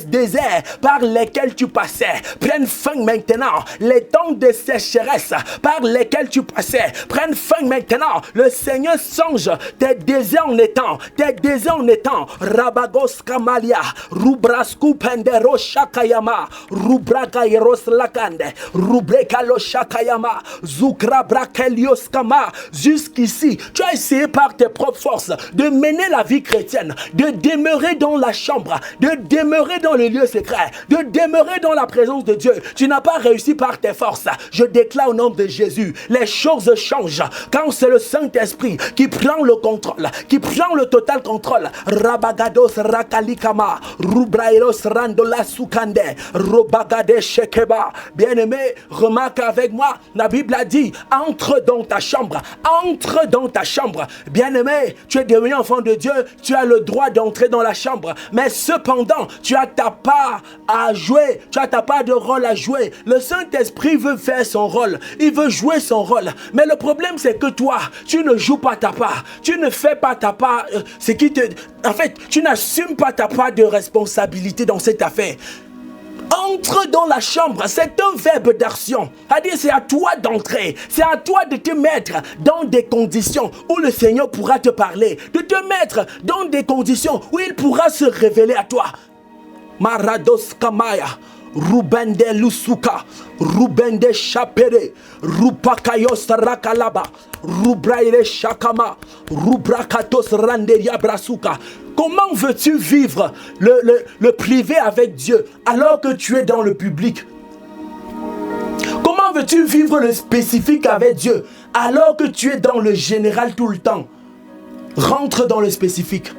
déserts par lesquels tu passais prennent fin maintenant. Les temps de sécheresse par lesquels tu passais prennent fin maintenant. Le Seigneur change tes désirs en étant. Tes désirs en étant. Rabagos Kamalia. Rubrasku Pendero Shakayama. Rubragayeros Lakande. Rubrekalo Shakayama. Zukra Brakelios Kama. Jusqu'ici, tu as essayé par tes propres forces de mener la vie chrétienne, de demeurer dans la chambre, de demeurer dans le lieu secret, de demeurer dans la présence de Dieu. Tu n'as pas réussi par tes forces. Je déclare au nom de Jésus, les choses changent quand c'est le Saint-Esprit qui prend le contrôle, qui prend le total contrôle. Rabagados Rakalikama, Rubrairos Randola Sukande, Robagade Shekeba. Bien-aimé, remarque avec moi, la Bible a dit, entre dans ta chambre, entre dans ta chambre. Bien-aimé, tu es devenu enfant de Dieu, tu as le droit d'entrer dans la chambre. Mais cependant, tu as ta part à jouer, tu as ta part de rôle à jouer. Le Saint-Esprit veut faire son rôle, il veut jouer son rôle. Mais le problème, c'est que toi, tu ne joues pas ta part, tu ne fais pas ta part, en fait, tu n'assumes pas ta part de responsabilité dans cette affaire. Entre dans la chambre, c'est un verbe d'action. C'est-à-dire, c'est à toi d'entrer. C'est à toi de te mettre dans des conditions où le Seigneur pourra te parler. De te mettre dans des conditions où il pourra se révéler à toi. Marados Kamaya. Rubende Lusuka, Rubende Chapere, Rupakayos Rakalaba, Rubraire Shakama, Rubrakatos Randeria Brasuka. Comment veux-tu vivre le privé avec Dieu alors que tu es dans le public? Comment veux-tu vivre le spécifique avec Dieu alors que tu es dans le général tout le temps? Rentre dans le spécifique.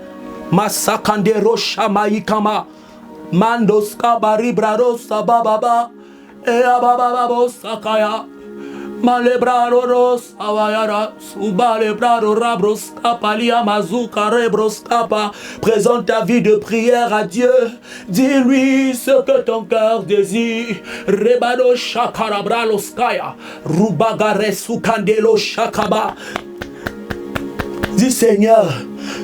Masakandero Shamaikama. Mandos kabaribraros sabababa abababa sakaya malebraros avayara subalebraro rabros kapalia mazuka rebros kapa. Présente ta vie de prière à Dieu. Dis-lui ce que ton cœur désire. Rebado shakarabralos kaya rubagare sukandelo shakaba. Dis Seigneur,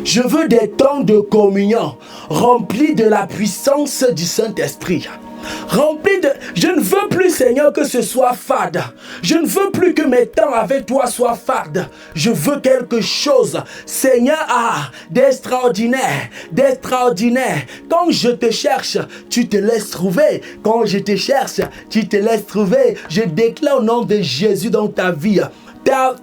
je veux des temps de communion remplis de la puissance du Saint-Esprit. Je ne veux plus, Seigneur, que ce soit fade. Je ne veux plus que mes temps avec toi soient fades. Je veux quelque chose, Seigneur, d'extraordinaire, d'extraordinaire. Quand je te cherche, tu te laisses trouver. Quand je te cherche, tu te laisses trouver. Je déclare au nom de Jésus dans ta vie.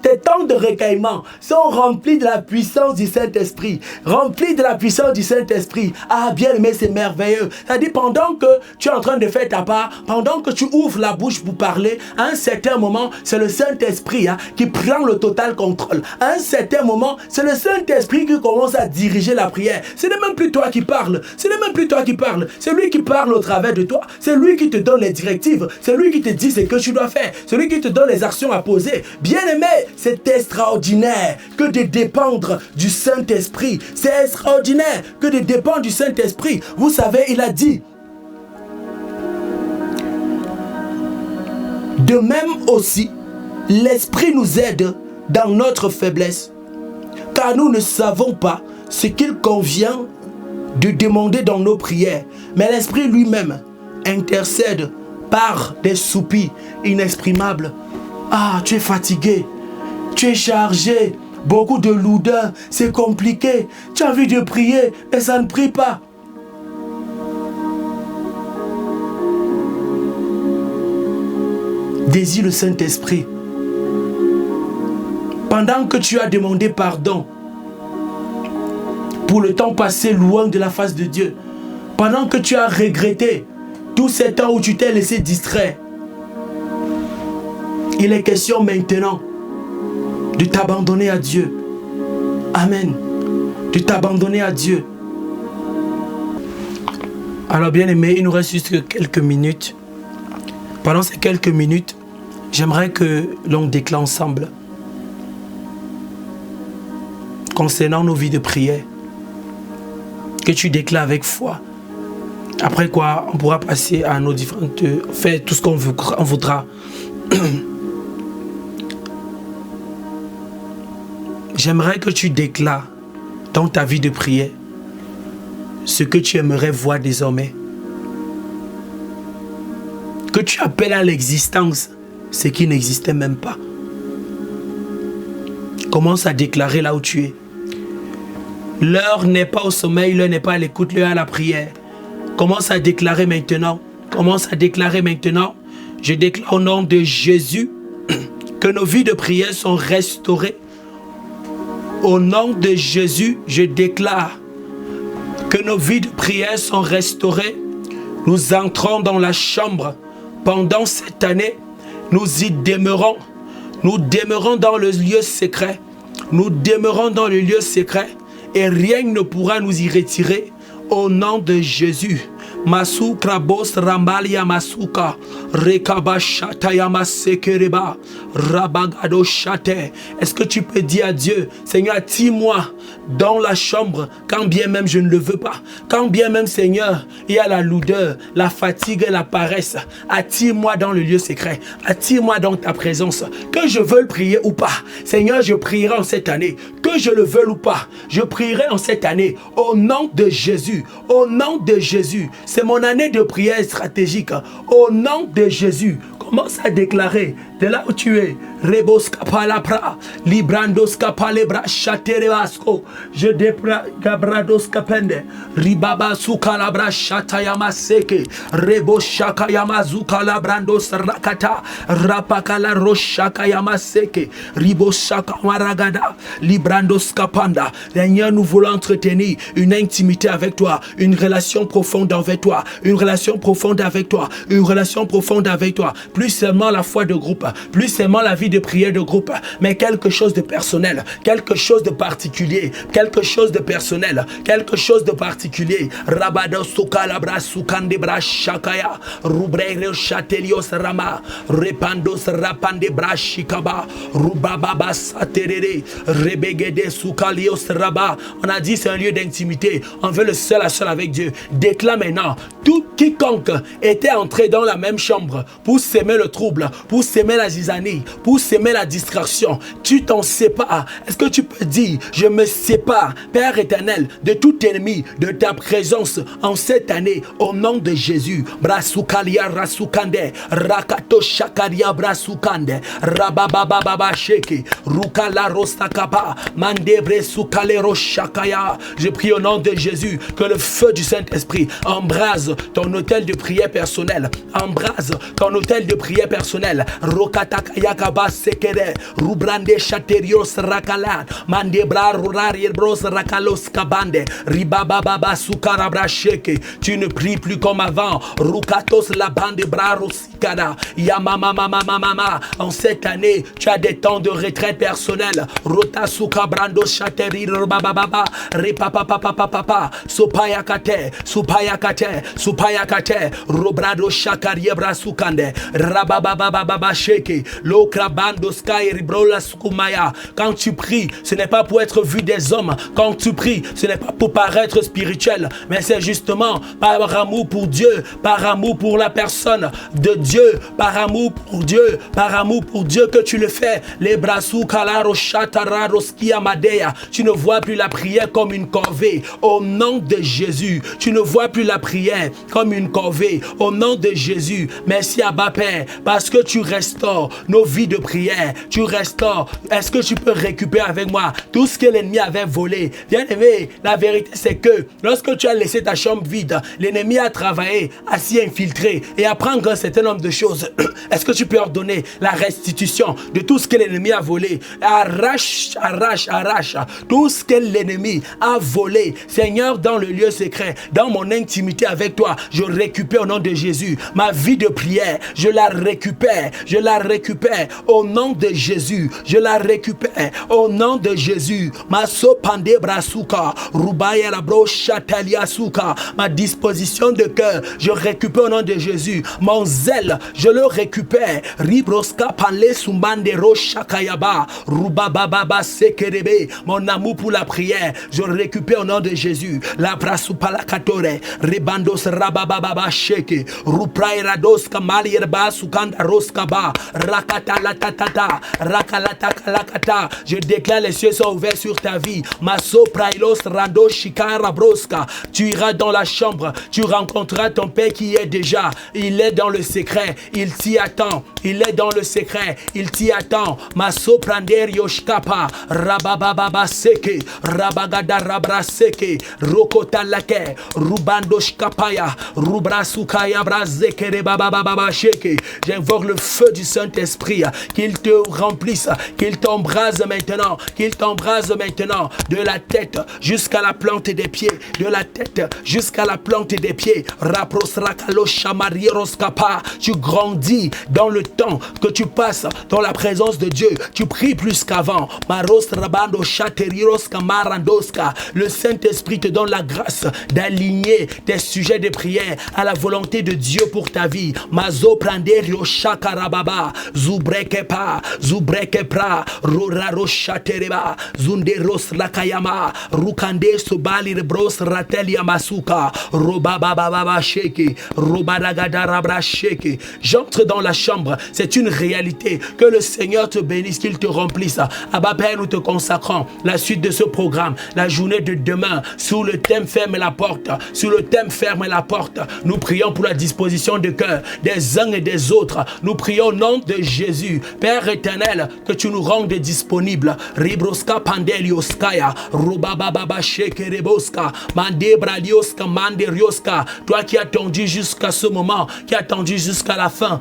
Tes temps de recueillement sont remplis de la puissance du Saint-Esprit. Remplis de la puissance du Saint-Esprit. Ah, bien aimé, c'est merveilleux. C'est-à-dire, pendant que tu es en train de faire ta part, pendant que tu ouvres la bouche pour parler, à un certain moment, c'est le Saint-Esprit qui prend le total contrôle. À un certain moment, c'est le Saint-Esprit qui commence à diriger la prière. Ce n'est même plus toi qui parles. Ce n'est même plus toi qui parles. C'est lui qui parle au travers de toi. C'est lui qui te donne les directives. C'est lui qui te dit ce que tu dois faire. C'est lui qui te donne les actions à poser. Bien aimé, c'est extraordinaire que de dépendre du Saint-Esprit. C'est extraordinaire que de dépendre du Saint-Esprit. Vous savez, il a dit, de même aussi, l'Esprit nous aide dans notre faiblesse, car nous ne savons pas ce qu'il convient de demander dans nos prières. Mais l'Esprit lui-même intercède par des soupirs inexprimables. Ah, tu es fatigué, tu es chargé, beaucoup de lourdeur, c'est compliqué. Tu as envie de prier, mais ça ne prie pas. Désire le Saint-Esprit. Pendant que tu as demandé pardon pour le temps passé loin de la face de Dieu, pendant que tu as regretté tous ces temps où tu t'es laissé distraire, il est question maintenant de t'abandonner à Dieu. Amen. De t'abandonner à Dieu. Alors bien aimé, il nous reste juste quelques minutes. Pendant ces quelques minutes, j'aimerais que l'on déclare ensemble concernant nos vies de prière. Que tu déclares avec foi. Après quoi, on pourra passer à nos différentes... faire tout ce qu'on voudra. J'aimerais que tu déclares dans ta vie de prière ce que tu aimerais voir désormais. Que tu appelles à l'existence ce qui n'existait même pas. Commence à déclarer là où tu es. L'heure n'est pas au sommeil, l'heure n'est pas à l'écoute, l'heure à la prière. Commence à déclarer maintenant. Commence à déclarer maintenant. Je déclare au nom de Jésus que nos vies de prière sont restaurées. Au nom de Jésus, je déclare que nos vies de prière sont restaurées. Nous entrons dans la chambre. Pendant cette année, nous y demeurons. Nous demeurons dans le lieu secret. Nous demeurons dans le lieu secret. Et rien ne pourra nous y retirer. Au nom de Jésus. Masukra bos rambalia masuka rekaba shatayama sekereba rabagado shate. Est-ce que tu peux dire à Dieu, Seigneur, attire-moi dans la chambre quand bien même je ne le veux pas, quand bien même, Seigneur, il y a la lourdeur, la fatigue et la paresse. Attire-moi dans le lieu secret, attire-moi dans ta présence, que je veuille prier ou pas. Seigneur, je prierai en cette année, que je le veuille ou pas, je prierai en cette année au nom de Jésus, au nom de Jésus. C'est mon année de prière stratégique. Au nom de Jésus, commence à déclarer de là où tu es. Rebos kapalapra, librandos kapalebra chaterevasco, je depra gabrados kapende, ribaba sukalabra chatayama seke, rebos shakayama zukalabrandos rakata, rapakala roshakayama seke, ribos shakamaragada, librandos kapanda. Seigneur, nous voulons entretenir une intimité avec toi, une relation profonde avec toi, une relation profonde avec toi, une relation profonde avec toi. Plus seulement la foi de groupe, plus seulement la vie de prière de groupe, mais quelque chose de personnel, quelque chose de particulier, quelque chose de personnel, quelque chose de particulier. Rabado sukalabra sukandebra shakaya, rubrere chatelios rama, repandos rapandebra shikaba, rubababa saterere, rebegede sukalios raba. On a dit c'est un lieu d'intimité. On veut le seul à seul avec Dieu. Déclare maintenant, tout quiconque était entré dans la même chambre pour s'aimer le trouble, pour s'aimer la zizanie, pour s'aimer la distraction, tu t'en sépares. Est-ce que tu peux dire, je me sépare, Père éternel, de tout ennemi, de ta présence en cette année, au nom de Jésus. Brasukalia rasukande, rakato shakaria brasukande, rababababa sheke, rukala rostakapa, mandebre sukalero shakaya. Je prie au nom de Jésus que le feu du Saint-Esprit embrase ton hôtel de prière personnel, embrase ton hôtel de prière personnel. Rokatakayakaba sekere, rubrande chaterios rakalan, mandebra rurari bros rakalos kabande, ribababa sukarabra sheke. Tu ne pries plus comme avant. Rukatos la bande brarosikada, yamama mama mama. En cette année, tu as des temps de retraite personnelle. Rota sukabrando chateri rubababa, ripapapapapapa, supayakate, supayakate, supayakate, rubrado shakariebra sukande, rabababa sheke, lokrabando sky ribrola sukumaya. Quand tu pries, ce n'est pas pour être vu des hommes. Quand tu pries, ce n'est pas pour paraître spirituel, mais c'est justement par amour pour Dieu, par amour pour la personne de Dieu, par amour pour Dieu, par amour pour Dieu que tu le fais. Les brasou kalaro shatararo skia madeya. Tu ne vois plus la prière comme une corvée. Au nom de Jésus, tu ne vois plus la prière comme une corvée. Au nom de Jésus, merci Abba Père, parce que tu restaures nos vies de prière. Tu restaures. Est-ce que tu peux récupérer avec moi tout ce que l'ennemi avait volé? Bien-aimé, la vérité c'est que lorsque tu as laissé ta chambre vide, l'ennemi a travaillé, a s'y infiltré et à prendre un certain nombre de choses. Est-ce que tu peux ordonner la restitution de tout ce que l'ennemi a volé? Arrache, arrache, arrache tout ce que l'ennemi a volé. Seigneur, dans le lieu secret, dans mon intimité avec toi, je récupère au nom de Jésus ma vie de prière. Je la récupère, je la récupère au nom de Jésus. Je la récupère au nom de Jésus. Ma sopande brasuka, rubaya la brocha talia suka. Ma disposition de cœur, je récupère au nom de Jésus. Mon zèle, je le récupère. Ribroska panle sumbande rocha kayaba, rubababa sekerebe. Mon amour pour la prière, je récupère au nom de Jésus. La brasupala katore, ribandos rabababa sheke, ruprairados kamali erba sukanda roskaba, rakata la tatata, rakalata kalakata. Je déclare les cieux sont ouverts sur ta vie. Maso prailos rando shikara broska. Tu iras dans la chambre, tu rencontreras ton Père qui est déjà. Il est dans le secret, il t'y attend. Il est dans le secret, il t'y attend. Maso prander yoshkapa, rabababa seke, rabagada rabra seke, rokota lake, rubando shkapaya, rubrasukaya brazekere bababa sheke. J'invoque le feu du Saint-Esprit, qu'il te remplisse, qu'il t'embrase maintenant, de la tête jusqu'à la plante des pieds, de la tête jusqu'à la plante des pieds. Tu grandis dans le temps que tu passes dans la présence de Dieu. Tu pries plus qu'avant. Le Saint-Esprit te donne la grâce d'aligner tes sujets de prière à la volonté de Dieu pour ta vie. Mazo pranderio shakarababa, zubrekepa, zubrekepra, roraro shatereba, zunderos lakayama, rukande sobali rebros ratelia masuka, robababa sheke, robadagadara sheke. J'entre dans la chambre, c'est une réalité. Que le Seigneur te bénisse, qu'il te remplisse. Abba Père, nous te consacrons la suite de ce programme, la journée de demain, sous le thème ferme la porte, sous le thème ferme la porte. Nous prions pour la disposition de cœur des uns et des autres. Nous prions au nom de Jésus. Père éternel, que tu nous rendes disponibles. Ribroska pandelioskaya, rubababa shekereboska, mandebralioska, manderioska. Toi qui as attendu jusqu'à ce moment, qui as attendu jusqu'à la fin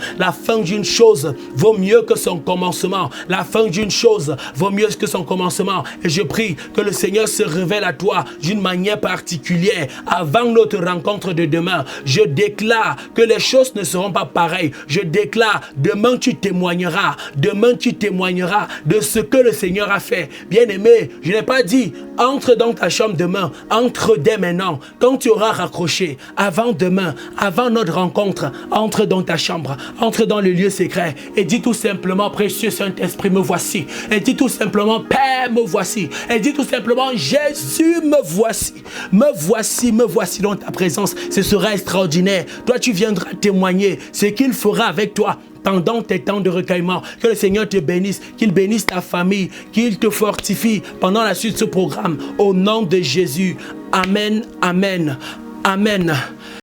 d'une chose vaut mieux que son commencement. La fin d'une chose vaut mieux que son commencement. Et je prie que le Seigneur se révèle à toi d'une manière particulière avant notre rencontre de demain. Je déclare que les choses ne seront pas pareilles. Je déclare, demain tu témoigneras. Demain tu témoigneras de ce que le Seigneur a fait. Bien-aimé, je n'ai pas dit entre dans ta chambre demain, entre dès maintenant. Quand tu auras raccroché, avant demain, avant notre rencontre, entre dans ta chambre, entre dans le lieu secret et dis tout simplement, précieux Saint-Esprit, me voici. Et dis tout simplement, Père, me voici. Et dis tout simplement, Jésus, me voici. Me voici dans ta présence. Ce sera extraordinaire. Toi, tu viendras témoigner ce qu'il fera avec toi pendant tes temps de recueillement. Que le Seigneur te bénisse, qu'il bénisse ta famille, qu'il te fortifie pendant la suite de ce programme. Au nom de Jésus. Amen, amen, amen.